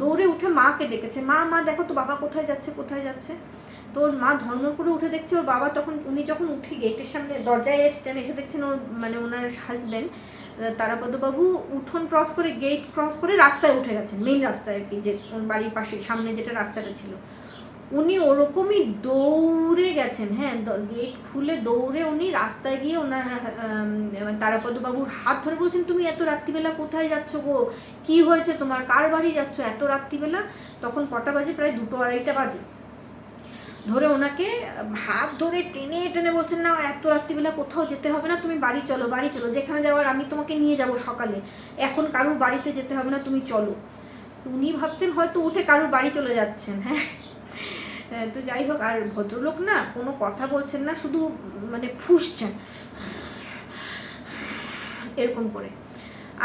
দৌড়ে উঠে মাকে ডেকেছে, মা দেখো তো বাবা কোথায় যাচ্ছে। তো ওর মা ধর্ম করে উঠে দেখছে ওর বাবা, উনি যখন উঠে গেটের সামনে দরজায় এসছেন, এসে দেখছেন ওর, মানে ওনার হাজব্যান্ড তারাপদবাবু উঠোন ক্রস করে, গেট ক্রস করে রাস্তায় উঠে গেছেন, মেইন রাস্তায় আর কি, যে ওর বাড়ির পাশে সামনে যেটা রাস্তাটা ছিল। উনি ওরকমই দৌড়ে গেছেন, হ্যাঁ, গেট খুলে দৌড়ে উনি রাস্তায় গিয়ে ওনার তারাপদবাবুর হাত ধরে বলছেন, তুমি এত রাত্রিবেলা কোথায় যাচ্ছ গো, কি হয়েছে তোমার, কার বাড়ি যাচ্ছ এত রাত্রিবেলা। তখন কটা বাজে, প্রায় 2-2:30 বাজে। ধরে ওনাকে হাত ধরে টেনে টেনে বলছেন, না এত রাত্রিবেলা কোথাও যেতে হবে না, তুমি বাড়ি চলো, যেখানে যাওয়ার আমি তোমাকে নিয়ে যাব সকালে, এখন কারুর বাড়িতে যেতে হবে না, তুমি চলো। উনি ভাবছেন হয়তো উঠে কারুর বাড়ি চলে যাচ্ছেন, হ্যাঁ। তো যাই হোক, আর ভদ্রলোক না কোনো কথা বলছেন না, শুধু মানে ফুঁসছেন এরকম করে।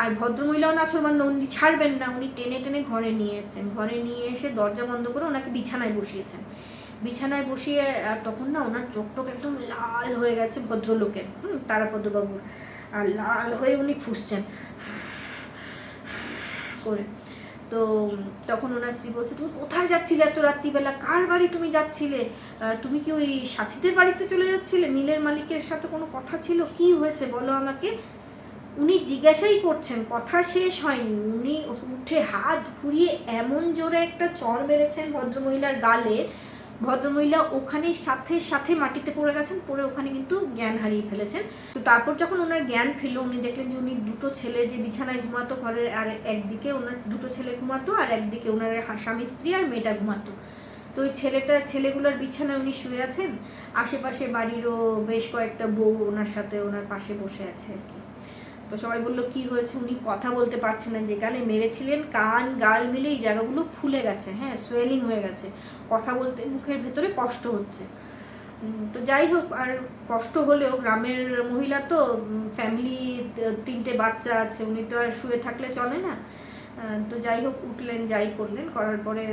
আর ভদ্রমহিলাও নাছোড়বান্ধ, উনি ছাড়বেন না, উনি টেনে টেনে ঘরে নিয়ে এসেছেন, ঘরে নিয়ে এসে দরজা বন্ধ করে ওনাকে বিছানায় বসিয়েছেন। বিছানায় বসিয়ে তখন না ওনার চোখ টোক একদম লাল হয়ে গেছে ভদ্রলোকের, তারাপদবাবুর, আর লাল হয়ে উনি ফুঁসছেন করে। তো তখন ওনার স্ত্রী বলছে, তুমি কোথায় যাচ্ছিলে এত রাত্রিবেলা, কার বাড়ি তুমি যাচ্ছিলে, তুমি কি ওই সাথীদের বাড়িতে চলে যাচ্ছিলে, মিলের মালিকের সাথে কোনো কথা ছিল, কি হয়েছে বলো আমাকে। উনি জিজ্ঞাসাই করছেন, কথা শেষ হয়নি, উনি উঠে হাত ঘুরিয়ে এমন জোরে একটা চড় মেরেছেন ভদ্রমহিলার গালে, ভদ্রমহিলা ওখানে সাথে সাথে মাটিতে পড়ে গেছেন, পড়ে ওখানে কিন্তু জ্ঞান হারিয়ে ফেলেছেন। তো তারপর যখন ওনার জ্ঞান ফিরল, উনি দেখলেন যে উনি দুটো ছেলে যে বিছানায় ঘুমাতো ঘরের, আর একদিকে ওনার দুটো ছেলে ঘুমাতো আর একদিকে ওনার স্বামী স্ত্রী আর মেয়েটা ঘুমাতো। তো ওই ছেলেগুলোর বিছানায় উনি শুয়ে আছেন, আশেপাশে বাড়িরও বেশ কয়েকটা বউ ওনার সাথে ওনার পাশে বসে আছে আর কি। তো সবাই বললো কি হয়েছে, উনি কথা বলতে পারছেন না, যে গালে মেরেছিলেন কান গাল মিলে এই জায়গাগুলো ফুলে গেছে, হ্যাঁ সোয়েলিং হয়ে গেছে, কথা বলতে মুখের ভেতরে কষ্ট হচ্ছে। তো যাই হোক, আর কষ্ট হলেও গ্রামের মহিলা তো, ফ্যামিলি 3টে বাচ্চা আছে, উনি তো আর শুয়ে থাকলে চলে না। তো যাই হোক উঠলেন, যাই করলেন, করার পরে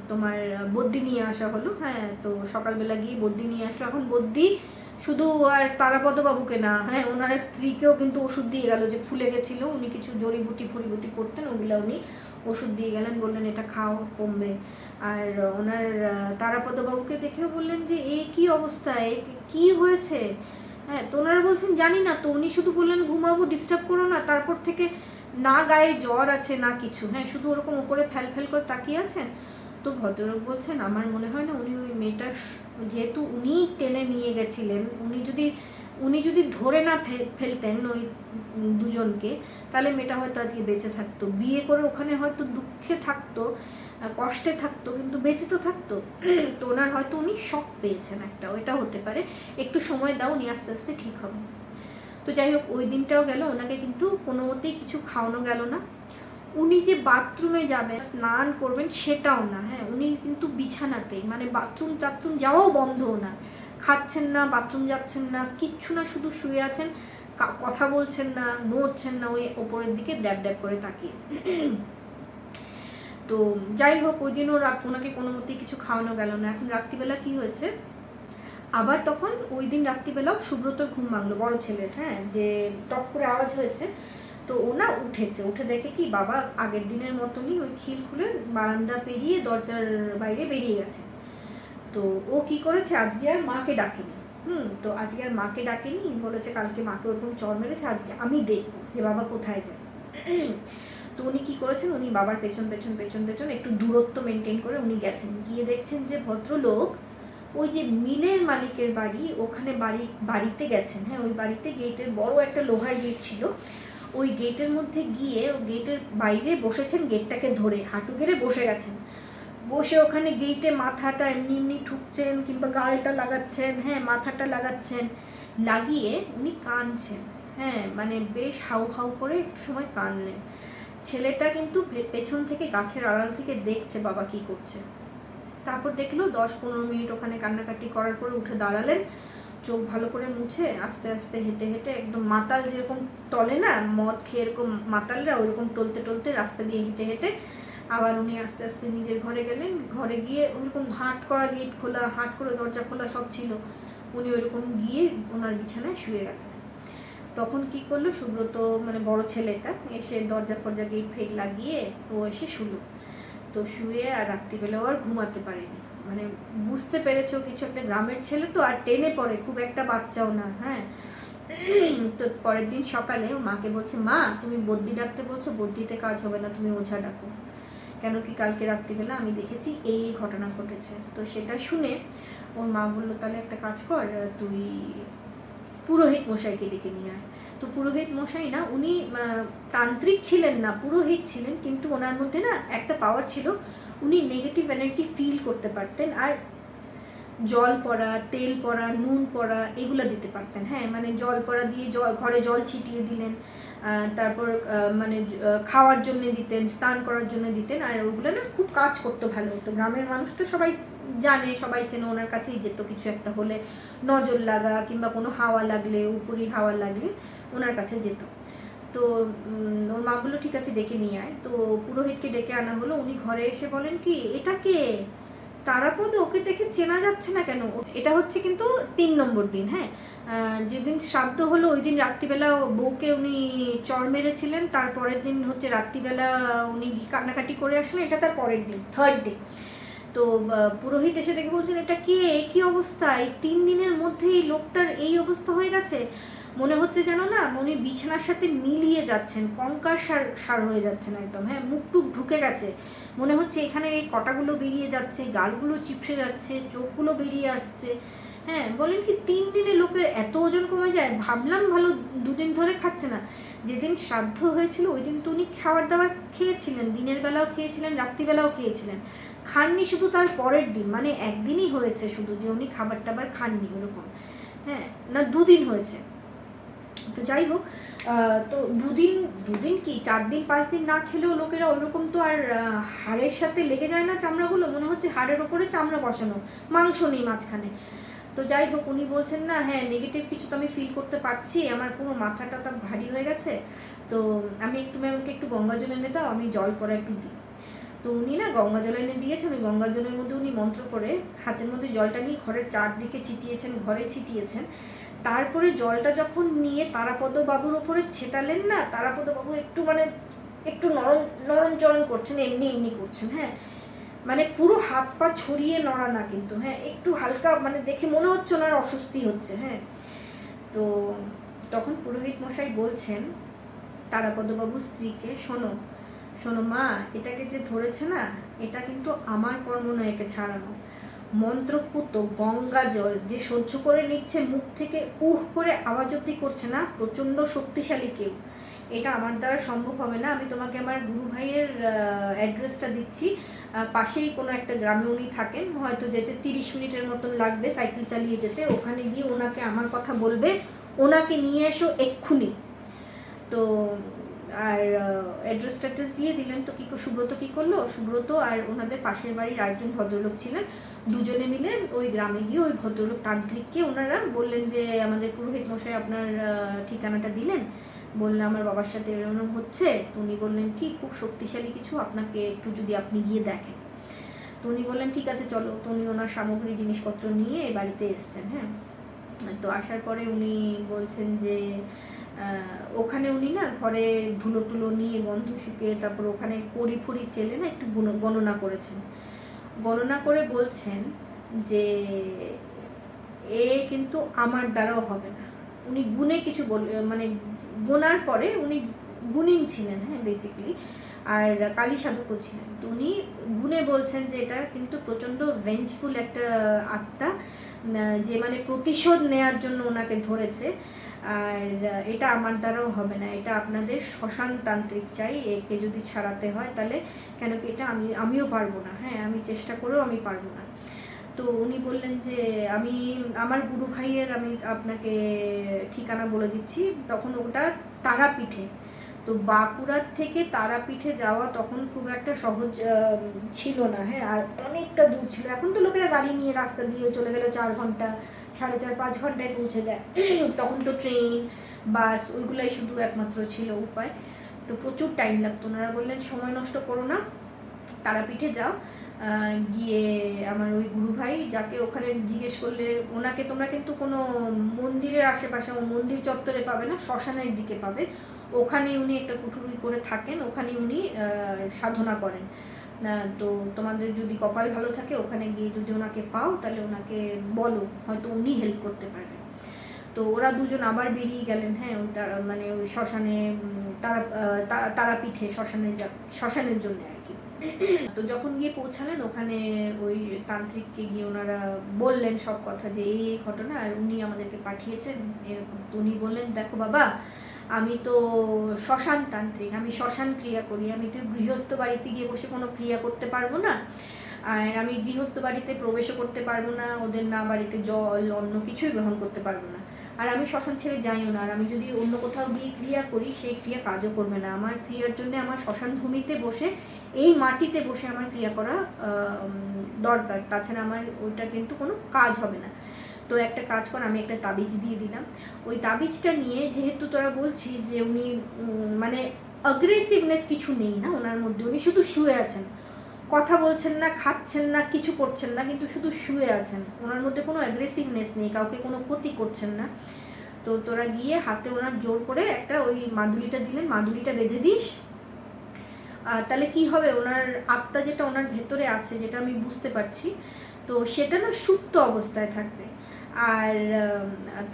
তোমার বদ্যি নিয়ে আসা হলো। হ্যাঁ, তো সকালবেলা গিয়ে বদ্যি নিয়ে আসলো। এখন বদ্যি শুধু আর তারাপদ বাবুকে না, হ্যাঁ ওনার স্ত্রীকেও কিন্তু ওষুধ দিয়ে গেল, যে ফুলে গেছিলো, উনি কিছু জড়িবুটি ফড়িবুটি করতেন, ওগুলা উনি ওষুধ দিয়ে গেলেন, বললেন এটা খাও কমবে। আর ওনার তারাপদ বাবুকে দেখেও বললেন যে এ কি অবস্থা, এ কি হয়েছে। হ্যাঁ, তো ওনারা বলছেন জানি না, তো উনি শুধু বললেন ঘুমাবো, ডিস্টার্ব করো না। তারপর থেকে না গায়ে জ্বর আছে না কিছু, হ্যাঁ শুধু ওরকম উপরে ফ্যাল করে তাকিয়ে আছেন। তো ভদ্রলোক বলছেন আমার মনে হয় না উনি ওই মেয়েটার, যেহেতু উনি টেনে নিয়ে গেছিলেন, উনি যদি ধরে না ফেলতেন ওই দুজনকে, তাহলে মেয়েটা হয়তো আজকে বেঁচে থাকতো, বিয়ে করে ওখানে হয়তো দুঃখে থাকতো, কষ্টে থাকতো, কিন্তু বেঁচে তো থাকতো। তো ওনার হয়তো উনি শক পেয়েছেন একটা, ওইটা হতে পারে, একটু সময় দাও, উনি আস্তে আস্তে ঠিক হবে। তো যাই হোক ওই দিনটাও গেল, ওনাকে কিন্তু কোনো মতেই কিছু খাওয়ানো গেল না। উনি যে বাথরুমে যাবেন স্নান করবেন সেটাও না, হ্যাঁ উনি কিন্তু বিছানাতেই, মানে বাথরুম টাথরুম যাওয়াও বন্ধ, না খাচ্ছেন না, বাথরুম যাচ্ছেন না, কিচ্ছু না, শুধু শুয়ে আছেন, কথা বলছেন না, নড়ছেন না, ওই ওপরের দিকে ড্যাব ড্যাব করে তাকিয়ে। তো যাই হোক ওই দিনও ওনাকে কোনো মতেই কিছু খাওয়ানো গেল না। এখন রাত্রিবেলা কি হয়েছে, আবার তখন ওই দিন রাত্রিবেলাও সুব্রতর ঘুম ভাঙলো, বড় ছেলের, হ্যাঁ যে টপ করে আওয়াজ হয়েছে। তো ও না উঠেছে, উঠে দেখে কি বাবা আগের দিনের মতনই ওই খিল খুলে বারান্দা পেরিয়ে দরজার বাইরে বেরিয়ে গেছে। তো ও কি করেছে, আজকে আর মাকে ডাকেনি। তো আজকে আর মাকে ডাকেনি, বলেছে কালকে মাকে ওরকম চর মেরেছে, আজকে আমি দেখবো যে বাবা কোথায় যায়। তো উনি কি করেছেন, উনি বাবার পেছন পেছন পেছন পেছন একটু দূরত্ব মেনটেন করে উনি গেছেন, গিয়ে দেখছেন যে ভদ্রলোক ওই যে মিলের মালিকের বাড়ি, ওখানে বাড়িতে গেছেন। হ্যাঁ ওই বাড়িতে গেটের বড় একটা লোহার গেট ছিল, ওই গেটের মধ্যে গিয়ে ও গেটের বাইরে বসেছেন, গেটটাকে ধরে হাঁটু গেড়ে বসে গেছেন, বসে ওখানে গেটে মাথাটা এমনি এমনি ঠুকছেন, কিংবা গালটা লাগাচ্ছেন, হ্যাঁ মাথাটা লাগাচ্ছেন, লাগিয়ে উনি কাঁদছেন। হ্যাঁ মানে বেশ হাউ হাউ করে একটু সময় কাঁদলেন। ছেলেটা কিন্তু পেছন থেকে গাছের আড়াল থেকে দেখছে বাবা কি করছে। তারপর দেখলো 10-15 মিনিট ওখানে কান্নাকাটি করার পরে উঠে দাঁড়ালেন, চোখ ভালো করে মুছে আস্তে আস্তে হেঁটে হেঁটে, একদম মাতাল যেরকম টলে না, মদ খেয়ে এরকম মাতালরা ওরকম টলতে টলতে রাস্তা দিয়ে হেঁটে হেঁটে আবার উনি আস্তে আস্তে নিজের ঘরে গেলেন। ঘরে গিয়ে ওরকম হাট করা, গেট খোলা, হাট করে দরজা খোলা সব ছিল, উনি ওইরকম গিয়ে ওনার বিছানায় শুয়ে গেলেন। তখন কি করলো সুব্রত, মানে বড় ছেলেটা এসে দরজা ফরজা গেট ফেট লাগিয়ে ও এসে শুলো। তো শুয়ে আর রাত্রিবেলাও আর ঘুমাতে পারেনি, মানে বুঝতে পেরেছো কিছু একটা, গ্রামের ছেলে তো আর টেনে পড়ে, খুব একটা বাচ্চাও না। হ্যাঁ তো পরের দিন সকালে মাকে বলছে, মা তুমি বদ্যি ডাকতে বলছো, বদ্যিতে কাজ হবে না, তুমি ওঝা ডাকো, কেন কি কালকে রাত্রিবেলা আমি দেখেছি এই ঘটনা ঘটেছে। তো সেটা শুনে ওর মা বললো তাহলে একটা কাজ কর, তুই পুরোহিত মশাইকে ডেকে নিয়ে আয়। তো পুরোহিত মশাই না, উনি তান্ত্রিক ছিলেন না, পুরোহিত ছিলেন, কিন্তু ওনার মধ্যে না একটা পাওয়ার ছিল, উনি নেগেটিভ এনার্জি ফিল করতে পারতেন, আর জল পড়া, তেল পড়া, নুন পড়া এগুলো দিতে পারতেন। হ্যাঁ মানে জল পড়া দিয়ে ঘরে জল ছিটিয়ে দিলেন, তারপর মানে খাওয়ার জন্য দিতেন, স্নান করার জন্য দিতেন, আর ওগুলো না খুব কাজ করতো ভালো হতো। গ্রামের মানুষ তো সবাই জানে, সবাই চেনে, ওনার কাছেই যেত কিছু একটা হলে, নজর লাগা কিংবা কোনো হাওয়া লাগলে, উপরি হাওয়া লাগলে ওনার কাছে যেত। তো ওর মা বললো ঠিক আছে ডেকে নিয়ে আয়। তো পুরোহিতকে ডেকে আনা হলো। উনি ঘরে এসে বলেন কি, এটা কে তারাপদ, ওকে দেখে চেনা যাচ্ছে না কেন। এটা হচ্ছে কিন্তু 3 নম্বর দিন। হ্যাঁ যেদিন শ্রাদ্ধ হলো ওই দিন রাত্রিবেলা বউকে উনি চর মেরেছিলেন, তারপরের দিন হচ্ছে রাত্রিবেলা উনি কান্নাকাটি করে আসলেন, এটা তার পরের দিন, 3rd ডে। তো পুরোহিত এসে দেখে বলছেন এটা কে, কি অবস্থা, এই 3 দিনের মধ্যেই লোকটার এই অবস্থা হয়ে গেছে। মনে হচ্ছে যেন না উনি বিছানার সাথে মিলিয়ে যাচ্ছেন, কঙ্কার সার সার হয়ে যাচ্ছেন একদম। হ্যাঁ, মুখ টুক ঢুকে গেছে, মনে হচ্ছে এখানে এই কটাগুলো বেরিয়ে যাচ্ছে, গালগুলো চিপসে যাচ্ছে, চোখগুলো বেরিয়ে আসছে। হ্যাঁ, বলেন কি 3 দিনে লোকের এত ওজন কমে যায়? ভাবলাম ভালো 2 দিন ধরে খাচ্ছে না। যেদিন শ্রাদ্ধ হয়েছিল ওই দিন তো উনি খাবার দাবার খেয়েছিলেন, দিনের বেলাও খেয়েছিলেন, রাত্রিবেলাও খেয়েছিলেন, খাননি শুধু তার পরের দিন, মানে একদিনই হয়েছে শুধু যে উনি খাবার টাবার খাননি ওরকম। হ্যাঁ, না 2 দিন হয়েছে। তো যাই হোক, তো দুদিন কি 4 দিন 5 দিন না খেলেও লোকেরা ওইরকম তো আর হাড়ের সাথে লেগে যায় না চামড়াগুলো, মনে হচ্ছে হাড়ের ওপরে চামড়া বসানো, মাংস নেই মাঝখানে। তো যাই হোক, উনি বলছেন না হ্যাঁ নেগেটিভ কিছু তো আমি ফিল করতে পারছি, আমার পুরো মাথাটা তো ভারী হয়ে গেছে, তো আমি একটু ম্যামকে একটু গঙ্গা জল এনে দাও, আমি জল পরে একটু দিই। তো উনি না গঙ্গা জল এনে দিয়েছেন, ওই গঙ্গা জলের মধ্যে উনি মন্ত্র পড়ে হাতের মধ্যে জলটা নিয়ে ঘরের চারদিকে ছিটিয়েছেন, ঘরে ছিটিয়েছেন। তারপরে জলটা যখন নিয়ে তারাপদ বাবুর ওপরে ছেটালেন না, তারাপদ বাবু একটু মানে একটু নরম নরম চরণ করছেন, এমনি এমনি করছেন। হ্যাঁ, মানে পুরো হাত পা ছড়িয়ে নড়া না কিন্তু, হ্যাঁ একটু হালকা, মানে দেখে মনে হচ্ছে ওনার অস্বস্তি হচ্ছে। হ্যাঁ, তো তখন পুরোহিত মশাই বলছেন তারাপদবাবুর স্ত্রীকে, শোনো শোনো মা, এটাকে যে ধরেছে না, এটা কিন্তু আমার কর্ম নয় একে ছাড়ানো, মন্ত্রপুত গঙ্গা জল যে সহ্য করে নিচ্ছে, মুখ থেকে উহ করে আওয়াজ অব্দি করছে না, প্রচণ্ড শক্তিশালী কেউ, এটা আমার দ্বারা সম্ভব হবে না। আমি তোমাকে আমার গুরু ভাইয়ের অ্যাড্রেসটা দিচ্ছি, পাশেই কোনো একটা গ্রামে উনি থাকেন, হয়তো যেতে 30 মিনিটের মতন লাগবে সাইকেল চালিয়ে যেতে, ওখানে গিয়ে ওনাকে আমার কথা বলবে, ওনাকে নিয়ে এসো এক্ষুনি। তো আর অ্যাড্রেস ট্যাড্রেস দিয়ে দিলেন। তো সুব্রত কী করলো, সুব্রত আর ওনাদের পাশের বাড়ির আরেকজন ভদ্রলোক ছিলেন, দুজনে মিলে ওই গ্রামে গিয়ে ওই ভদ্রলোক তান্ত্রিককে ওনারা বললেন যে আমাদের পুরোহিত মশাই আপনার ঠিকানাটা দিলেন, বললেন আমার বাবার সাথে এরকম হচ্ছে। তো উনি বললেন কি খুব শক্তিশালী কিছু, আপনাকে একটু যদি আপনি গিয়ে দেখেন। তো উনি বললেন ঠিক আছে চলো। তো উনি ওনার সামগ্রী জিনিসপত্র নিয়ে বাড়িতে এসছেন। হ্যাঁ, তো আসার পরে উনি বলছেন যে ওখানে উনি না ঘরে ধুলো টুলো নিয়ে গন্ধ শুকিয়ে তারপর ওখানে কড়ি ফুড়ি চেলে না একটু গণনা করেছেন, গণনা করে বলছেন যে এ কিন্তু আমার দ্বারাও হবে না। উনি গুণে কিছু মানে গোনার পরে উনি গুণিন ছিলেন, হ্যাঁ বেসিক্যালি, আর কালী সাধকও ছিলেন। তো উনি গুণে বলছেন যে এটা কিন্তু প্রচণ্ড ভেঞ্জফুল একটা আত্মা, যে মানে প্রতিশোধ নেয়ার জন্য ওনাকে ধরেছে, আর এটা আমার দ্বারাও হবে না, এটা আপনাদের শ্মশান তান্ত্রিক চাই, একে যদি ছাড়াতে হয় তাহলে, কেন কি এটা আমিও পারবো না, হ্যাঁ আমি চেষ্টা করেও আমি পারবো না। তো উনি বললেন যে আমি আমার গুরু ভাইয়ের আমি আপনাকে ঠিকানা বলে দিচ্ছি। তখন ওটা তারাপীঠে, তো বাঁকুড়ার থেকে তারাপীঠে যাওয়া তখন খুব একটা সহজ ছিল না। হ্যাঁ, আর অনেকটা দূর ছিল। এখন তো লোকেরা গাড়ি নিয়ে রাস্তা দিয়ে চলে গেলে 4 ঘন্টা 4.5 ঘন্টায় পৌঁছে যায়। তখন তো ট্রেন বাস ওইগুলাই শুধু একমাত্র ছিল উপায়, তো প্রচুর টাইম লাগতো। ওনারা বললেন সময় নষ্ট করো না, তারাপীঠে যাও, গিয়ে আমার ওই গুরু ভাই যাকে ওখানে জিজ্ঞেস করলে, ওনাকে তোমরা কিন্তু কোনো মন্দিরের আশেপাশে মন্দির চত্বরে পাবে না, শ্মশানের দিকে পাবে, ওখানে উনি একটা কুঠুরি করে থাকেন, ওখানে উনি সাধনা করেন। তো তোমাদের যদি কপাল ভালো থাকে ওখানে গিয়ে যদি ওনাকে পাও তাহলে ওনাকে বলো, হয়তো উনি হেল্প করতে পারবেন। তো ওরা দুজন আবার বেরিয়ে গেলেন। হ্যাঁ, ওই মানে ওই শ্মশানে তারাপীঠে শ্মশানের জন্য আর কি। তো যখন গিয়ে পৌঁছালেন ওখানে ওই তান্ত্রিককে গিয়ে ওনারা বললেন সব কথা যে এই ঘটনা, আর উনি আমাদেরকে পাঠিয়েছেন এরকম। তো উনি বললেন দেখো বাবা, আমি তো শ্মশান তান্ত্রিক, আমি শ্মশান ক্রিয়া করি, আমি তো গৃহস্থ বাড়িতে গিয়ে বসে কোনো ক্রিয়া করতে পারবো না, আর আমি গৃহস্থ বাড়িতে প্রবেশও করতে পারবো না, ওদের না বাড়িতে জল অন্য কিছুই গ্রহণ করতে পারবো না, আর আমি শ্মশান ছেড়ে যাইও না, আর আমি যদি অন্য কোথাও গিয়ে ক্রিয়া করি সেই ক্রিয়া কাজও করবে না, আমার ক্রিয়ার জন্য আমার শ্মশান ভূমিতে বসে এই মাটিতে বসে আমার ক্রিয়া করা দরকার, তাছাড়া আমার ওইটা কিন্তু কোনো কাজ হবে না। তো একটা কাজ কর, আমি একটা তাবিজ দিয়ে দিলাম, ওই তাবিজটা নিয়ে, যেহেতু তোরা বলছিস যে উনি মানে অ্যাগ্রেসিভনেস কিছু নেই না ওনার মধ্যে, উনি শুধু শুয়ে আছেন, কথা বলছেন না, খাচ্ছেন না, কিছু করছেন না, কিন্তু শুধু শুয়ে আছেন, ওনার মধ্যে কোনো অ্যাগ্রেসিভনেস নেই, কাউকে কোনো ক্ষতি করছেন না। তো তোরা গিয়ে হাতে ওনার জোর করে একটা ওই মাদুলিটা দিলেন, মাদুলিটা বেঁধে দিস, তাহলে কি হবে, ওনার আত্মা যেটা ওনার ভেতরে আছে, যেটা আমি বুঝতে পারছি, তো সেটা না সুপ্ত অবস্থায় থাকবে, আর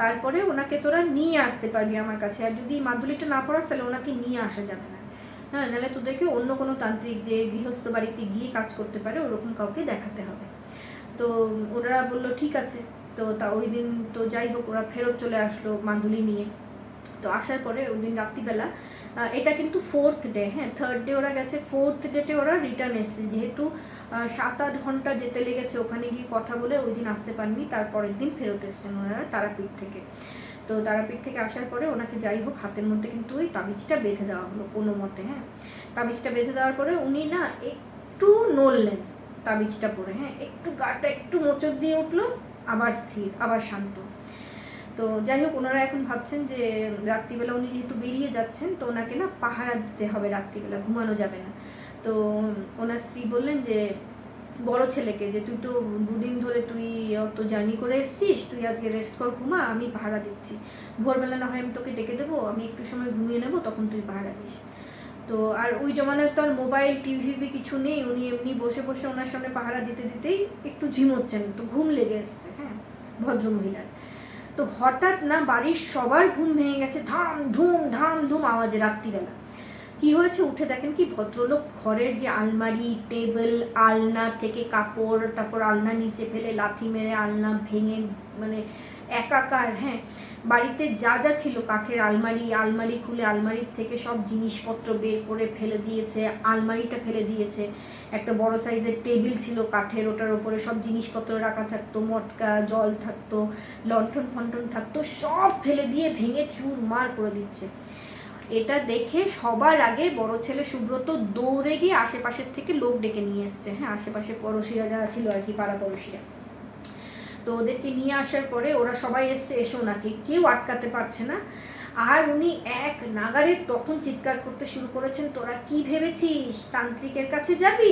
তারপরে ওনাকে তোরা নিয়ে আসতে পারবি আমার কাছে, আর যদি মাদুলিটা না পড়াস তাহলে ওনাকে নিয়ে আসা যাবে না, হ্যাঁ, নাহলে তোদেরকে অন্য কোনো তান্ত্রিক যে গৃহস্থ বাড়িতে গিয়ে কাজ করতে পারে ওরকম কাউকে দেখাতে হবে। তো ওনারা বললো ঠিক আছে। তো তা ওই দিন তো যাই হোক ওরা ফেরত চলে আসলো মাদুলি নিয়ে। তো আসার পরে ওই দিন রাত্রিবেলা, এটা কিন্তু 4th ডে, হ্যাঁ 3rd ডে ওরা গেছে, 4th ডেতে ওরা রিটার্ন এসছে, যেহেতু 7-8 ঘন্টা যেতে লেগেছে ওখানে গিয়ে কথা বলে ওই দিন আসতে পারেনি, তারপরের দিন ফেরত এসছেন ওনারা তারাপীঠ থেকে। তো তারাপীঠ থেকে আসার পরে ওনাকে যাই হোক হাতের মধ্যে কিন্তু ওই তাবিজটা বেঁধে দেওয়া হলো কোনো মতে, হ্যাঁ তাবিজটা বেঁধে দেওয়ার পরে উনি না একটু নড়লেন তাবিজটা পরে, হ্যাঁ একটু গাটা একটু মোচড় দিয়ে উঠলো, আবার স্থির, আবার শান্ত। তো যাই হোক ওনারা এখন ভাবছেন যে রাত্রিবেলা উনি যেহেতু বেরিয়ে যাচ্ছেন তো ওনাকে না পাহারা দিতে হবে, রাত্রিবেলা ঘুমানো যাবে না। তো ওনার স্ত্রী বললেন যে বড় ছেলেকে যে তুই তো 2 দিন ধরে তুই অত জার্নি করে এসছিস, তুই আজকে রেস্ট কর, ঘুমা, আমি পাহারা দিচ্ছি, ভোরবেলা না হয় আমি তোকে ডেকে দেবো, আমি একটু সময় ঘুমিয়ে নেবো, তখন তুই পাহারা দিস। তো আর ওই জমানায় তো আর মোবাইল টিভি কিছু নেই, উনি এমনি বসে বসে ওনার সামনে পাহারা দিতে দিতেই একটু ঝিমোচ্ছেন, তো ঘুম লেগে এসছে, হ্যাঁ ভদ্রমহিলার। তো হঠাৎ না বাড়ির সবার ঘুম ভেঙে গেছে ধাম ধুম আওয়াজে রাত্রিবেলা। কি হয়েছে উঠে দেখেন কি ভদ্রলোক ঘরের যে আলমারি, টেবিল, আলনা থেকে কাপড়, তারপর আলনা নিচে ফেলে লাথি মেরে আলনা ভেঙে মানে একাকার, হ্যাঁ বাড়িতে যা যা ছিল, কাঠের আলমারি খুলে আলমারির থেকে সব জিনিসপত্র বের করে ফেলে দিয়েছে, আলমারিটা ফেলে দিয়েছে, একটা বড় সাইজের টেবিল ছিল কাঠের, ওটার উপরে সব জিনিসপত্র রাখা থাকতো, মটকা জল থাকতো, লণ্ঠন ফন্টন থাকতো, সব ফেলে দিয়ে ভেঙে চুরমার করে দিচ্ছে। এটা দেখে সবার আগে বড় ছেলে সুব্রত দৌড়ে গিয়ে আশেপাশের থেকে লোক ডেকে নিয়ে এসছে, হ্যাঁ আশেপাশে পড়োশিরা যারা ছিল আর কি, পাড়া পড়োশিরা। তো ওদেরকে নিয়ে আসার পরে ওরা সবাই এসছে, এসে ওনাকে কেউ আটকাতে পারছে না। আর উনি এক নাগারে তখন চিৎকার করতে শুরু করেছেন, তোরা কি ভেবেছিস তান্ত্রিকের কাছে যাবি,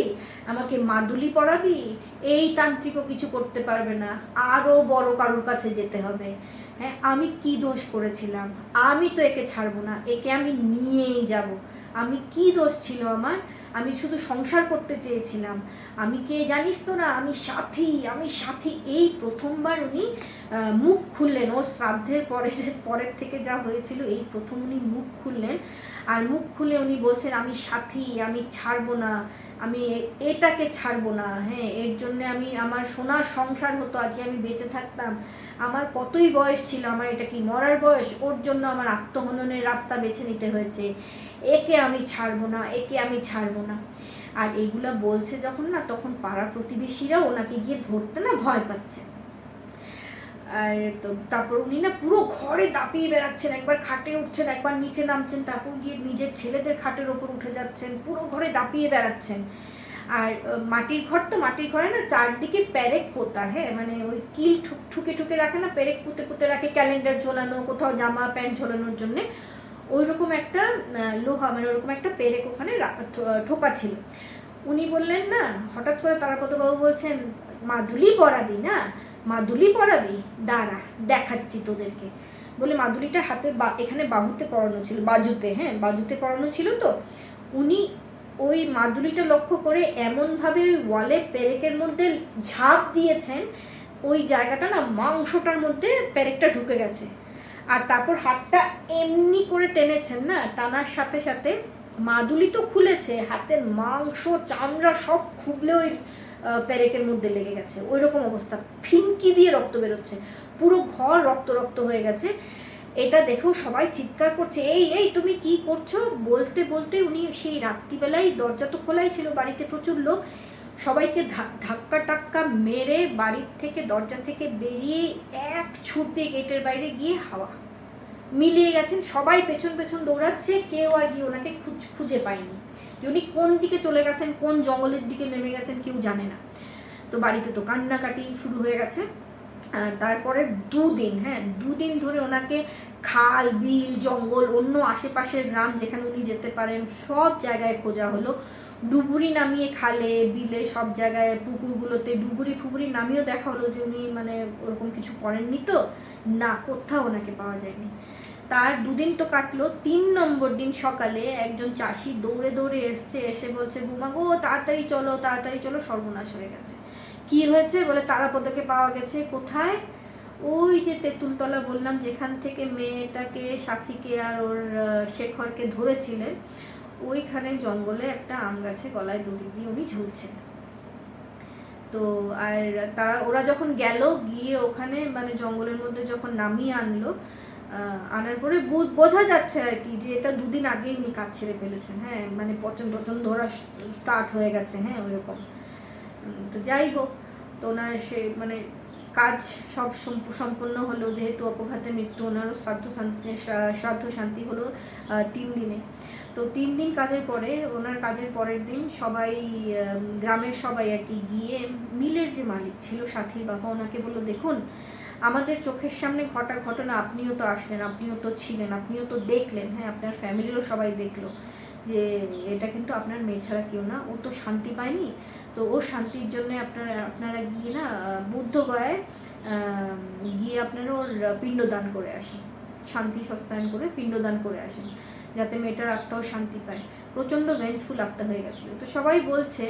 আমাকে মাদুলি পরাবি, এই তান্ত্রিকও কিছু করতে পারবে না, আরও বড় কারোর কাছে যেতে হবে। হ্যাঁ আমি কি দোষ করেছিলাম, আমি তো একে ছাড়বো না, একে আমি নিয়েই যাব, আমি কি দোষ ছিল আমার, আমি শুধু সংসার করতে চেয়েছিলাম, আমি কে জানিস তো না, আমি সাথী। এই প্রথমবার উনি মুখ খুললেন, ওর শ্রাদ্ধের পরের থেকে যা হয়েছিল এই প্রথম উনি মুখ খুললেন। আর মুখ খুলে উনি বলছেন আমি সাথী, আমি ছাড়বো না, আমি এটাকে ছাড়বো না, হ্যাঁ এর জন্যে আমি আমার সোনার সংসার হতো, আজকে আমি বেঁচে থাকতাম, আমার কতই বয়স ছিল, আমার এটা কি মরার বয়স, ওর জন্য আমার আত্মহননের রাস্তা বেছে নিতে হয়েছে, একে আমি ছাড়বো না, একে আমি ছাড়বো না। আর এগুলা বলছে যখন না, তখন পাড়া প্রতিবেশীরা ওনাকে গিয়ে ধরতে না ভয় পাচ্ছে। আর তো তারপর উনি না পুরো ঘরে দাপিয়ে বেড়াচ্ছেন, একবার খাটে উঠছেন, একবার নিচে নামছেন, তারপর গিয়ে নিজের ছেলেদের খাটের ওপর উঠে যাচ্ছেন, পুরো ঘরে দাপিয়ে বেড়াচ্ছেন। আর মাটির ঘর তো, মাটির ঘরে না চারদিকে পেরেক পোতা, হ্যাঁ মানে ওই কিল ঠুকে রাখে না, পেরেক পুঁতে রাখে, ক্যালেন্ডার ঝোলানো, কোথাও জামা প্যান্ট ঝোলানোর জন্যে, ওই রকম একটা লোহা মানে ওরকম একটা পেরেক ওখানে ঠোকা ছিল। উনি বললেন না, হঠাৎ করে তারাপদবাবু বলছেন মাদুলি পরাবি না, মাদুলি পরাবি, দাঁড়া দেখাচ্ছি তোদেরকে, বলে মাদুলিটা হাতে এখানে বাহুতে পরানো ছিল, বাজুতে, হ্যাঁ বাজুতে পরানো ছিল। তো উনি ওই মাদুলিটা লক্ষ্য করে এমনভাবে ওই ওয়ালে পেরেকের মধ্যে ঝাঁপ দিয়েছেন, ওই জায়গাটা না মাংসটার মধ্যে পেরেকটা ঢুকে গেছে। আর তারপর হাতটা এমনি করে টেনেছেন না, টানার সাথে সাথে মাদুলি তো খুলেছে, হাতের মাংস চামড়া সব খুবলে ওই পেরেকের মধ্যে লেগে গেছে, ওই রকম অবস্থা, ফিনকি দিয়ে রক্ত বেরোচ্ছে, পুরো ঘর রক্ত হয়ে গেছে। এটা দেখেও সবাই চিৎকার করছে, এই তুমি কি করছো, বলতে বলতে উনি সেই রাত্রিবেলায়, দরজা তো খোলাই ছিল, বাড়িতে প্রচুর লোক, সবাইকে ধাক্কা টাক্কা মেরে বাড়ির থেকে দরজা থেকে বেরিয়ে এক ছুট দিয়ে গেটের বাইরে গিয়ে হাওয়া মিলিয়ে গেছেন, সবাই পেছন দৌড়াচ্ছে, কেউ আর গিয়ে ওনাকে খুঁজে পায়নি, উনি কোন দিকে চলে গেছেন, কোন জঙ্গলের দিকে নেমে গেছেন কেউ জানে না। তো বাড়িতে তো কান্নাকাটি শুরু হয়ে গেছে। তারপরে 2 দিন, হ্যাঁ 2 দিন ধরে ওনাকে খাল বিল জঙ্গল অন্য আশেপাশের গ্রাম যেখানে উনি যেতে পারেন সব জায়গায় খোঁজা হলো, ডুবুরি নামিয়ে খালে বিলে সব জায়গায় পুকুরগুলোতে ডুবুরি ফুবুরি নামিয়েও দেখা হলো যে উনি মানে ওরকম কিছু করেননি, তো না কোথাও ওনাকে পাওয়া যায়নি। তার 2 দিন তো কাটলো, 3 নম্বর দিন সকালে একজন চাষি দৌড়ে এসছে, এসে বলছে বৌমা গো তাড়াতাড়ি চলো, সর্বনাশ হয়ে গেছে। কি হয়েছে বলে, তারাপদকে পাওয়া গেছে কোথায়, ওই যে তেঁতুলতলা বললাম যেখান থেকে মেয়েটাকে, সাথীকে আর ওর শেখরকে ধরেছিলেন, ওইখানে জঙ্গলে একটা আম গাছে গলায় দড়ি দিয়ে উনি ঝুলছেন। তো আর ওরা যখন গেল, গিয়ে ওখানে মানে জঙ্গলের মধ্যে যখন নামিয়ে আনলো, আনার পরে বোঝা যাচ্ছে আর কি যে এটা 2 দিন আগেই উনি কাজ ছেড়ে ফেলেছেন। হ্যাঁ, মানে পচন টচন ধরা স্টার্ট হয়ে গেছে। হ্যাঁ, ওইরকম। তো যাই হোক, তো ওনার সে মানে কাজ সব সম্পূর্ণ হলো, যেহেতু অপঘাতে মৃত্যু, ওনারও শ্রাদ্ধ শান্তি হলো 3 দিনে। তো 3 দিন কাজের পরে, ওনার কাজের পরের দিন সবাই, গ্রামের সবাই আর কি গিয়ে, মিলের যে মালিক ছিল সাথীর বাবা, ওনাকে বললো, দেখুন আমাদের চোখের সামনে ঘটা ঘটনা, আপনিও তো আসলেন, আপনিও তো ছিলেন, আপনিও তো দেখলেন, হ্যাঁ আপনার ফ্যামিলিরও সবাই দেখলো যে এটা কিন্তু আপনার মেয়ে ছাড়া কেউ না, ও তো শান্তি পায়নি। তো ওর শান্তির জন্য আপনারা গিয়ে না বুদ্ধগয়ায় গিয়ে আপনারা ওর পিণ্ডদান করে আসেন, শান্তি সস্তায়ন করে পিণ্ডদান করে আসেন, যাতে মেয়েটার আত্মাও শান্তি পায়। প্রচণ্ড ভেঞ্জফুল আত্মা হয়ে গেছিলো। তো সবাই বলছে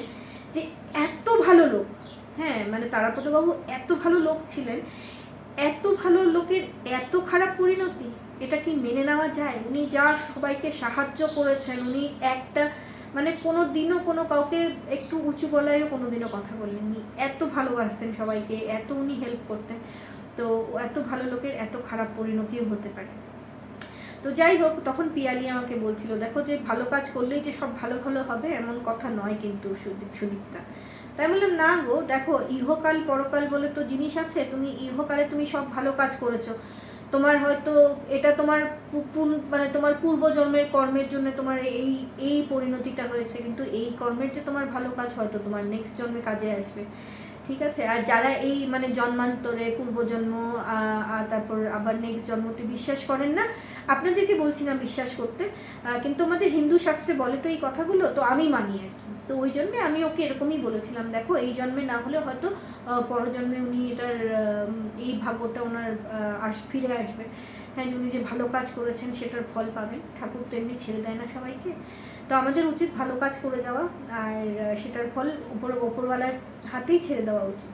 যে এত ভালো লোক, হ্যাঁ মানে তারাপদবাবু এত ভালো লোক ছিলেন, এত ভালো লোকের এত খারাপ পরিণতি, এটা কি মেনে নেওয়া যায়? উনি যা সবাইকে সাহায্য করেছেন, উনি একটা মানে কোনো দিনও কোনো কাউকে একটু উঁচু গলায়ও কোনো দিনও কথা বলেননি, এত ভালোবাসতেন সবাইকে, এত উনি হেল্প করতেন। তো এত ভালো লোকের এত খারাপ পরিণতিও হতে পারে। তো যাই হোক, তখন পিয়ালি আমাকে বলছিল, দেখো যে ভালো কাজ করলেই যে সব ভালো ভালো হবে এমন কথা নয় কিন্তু সুদীপ্তা। তাই বললাম, না গো, দেখো ইহকাল পরকাল বলে তো জিনিস আছে, তুমি ইহকালে তুমি সব ভালো কাজ করেছো, তোমার হয়তো এটা তোমার মানে তোমার পূর্বজন্মের কর্মের জন্য তোমার এই পরিণতিটা হয়েছে, কিন্তু এই কর্মের যে তোমার ভালো কাজ হয়তো তোমার নেক্সট জন্মে কাজে আসবে। ঠিক আছে? আর যারা এই মানে জন্মান্তরে, পূর্বজন্ম, তারপর আবার নেক্সট জন্মতে বিশ্বাস করেন না, আপনাদেরকে বলছি না বিশ্বাস করতে, কিন্তু আমাদের হিন্দু শাস্ত্রে বলে তো এই কথাগুলো, তো আমি মানি আর কি। তো ওই জন্যে আমি ওকে এরকমই বলেছিলাম, দেখো এই জন্মে না হলে হয়তো পরজন্মে উনি এটার এই ভাগ্যটা ওনার ফিরে আসবে। হ্যাঁ, উনি যে ভালো কাজ করেছেন সেটার ফল পাবেন, ঠাকুর তো এমনি ছেড়ে দেয় না সবাইকে। তো আমাদের উচিত ভালো কাজ করে যাওয়া, আর সেটার ফল ওপরওয়ালার হাতেই ছেড়ে দেওয়া উচিত,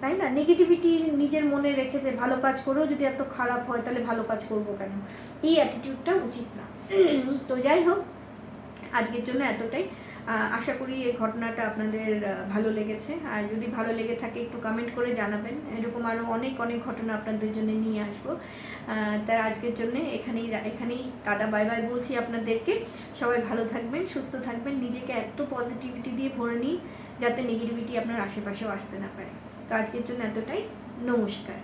তাই না? নেগেটিভিটি নিজের মনে রেখে যে ভালো কাজ করেও যদি এত খারাপ হয় তাহলে ভালো কাজ করবো কেন, এই অ্যাটিটিউডটা উচিত না। তো যাই হোক, আজকের জন্য এতটাই। আশা করি এই ঘটনাটা আপনাদের ভালো লেগেছে, আর যদি ভালো লেগে থাকে একটু কমেন্ট করে জানাবেন, এরকম আরও অনেক অনেক ঘটনা আপনাদের জন্য নিয়ে আসবো। তাই আজকের জন্য এখানেই টাটা বাই বাই বলছি আপনাদেরকে। সবাই ভালো থাকবেন, সুস্থ থাকবেন, নিজেকে এত পজিটিভিটি দিয়ে ভরে নিন যাতে নেগেটিভিটি আপনার আশেপাশেও আসতে না পারে। তো আজকের জন্য এতটাই, নমস্কার।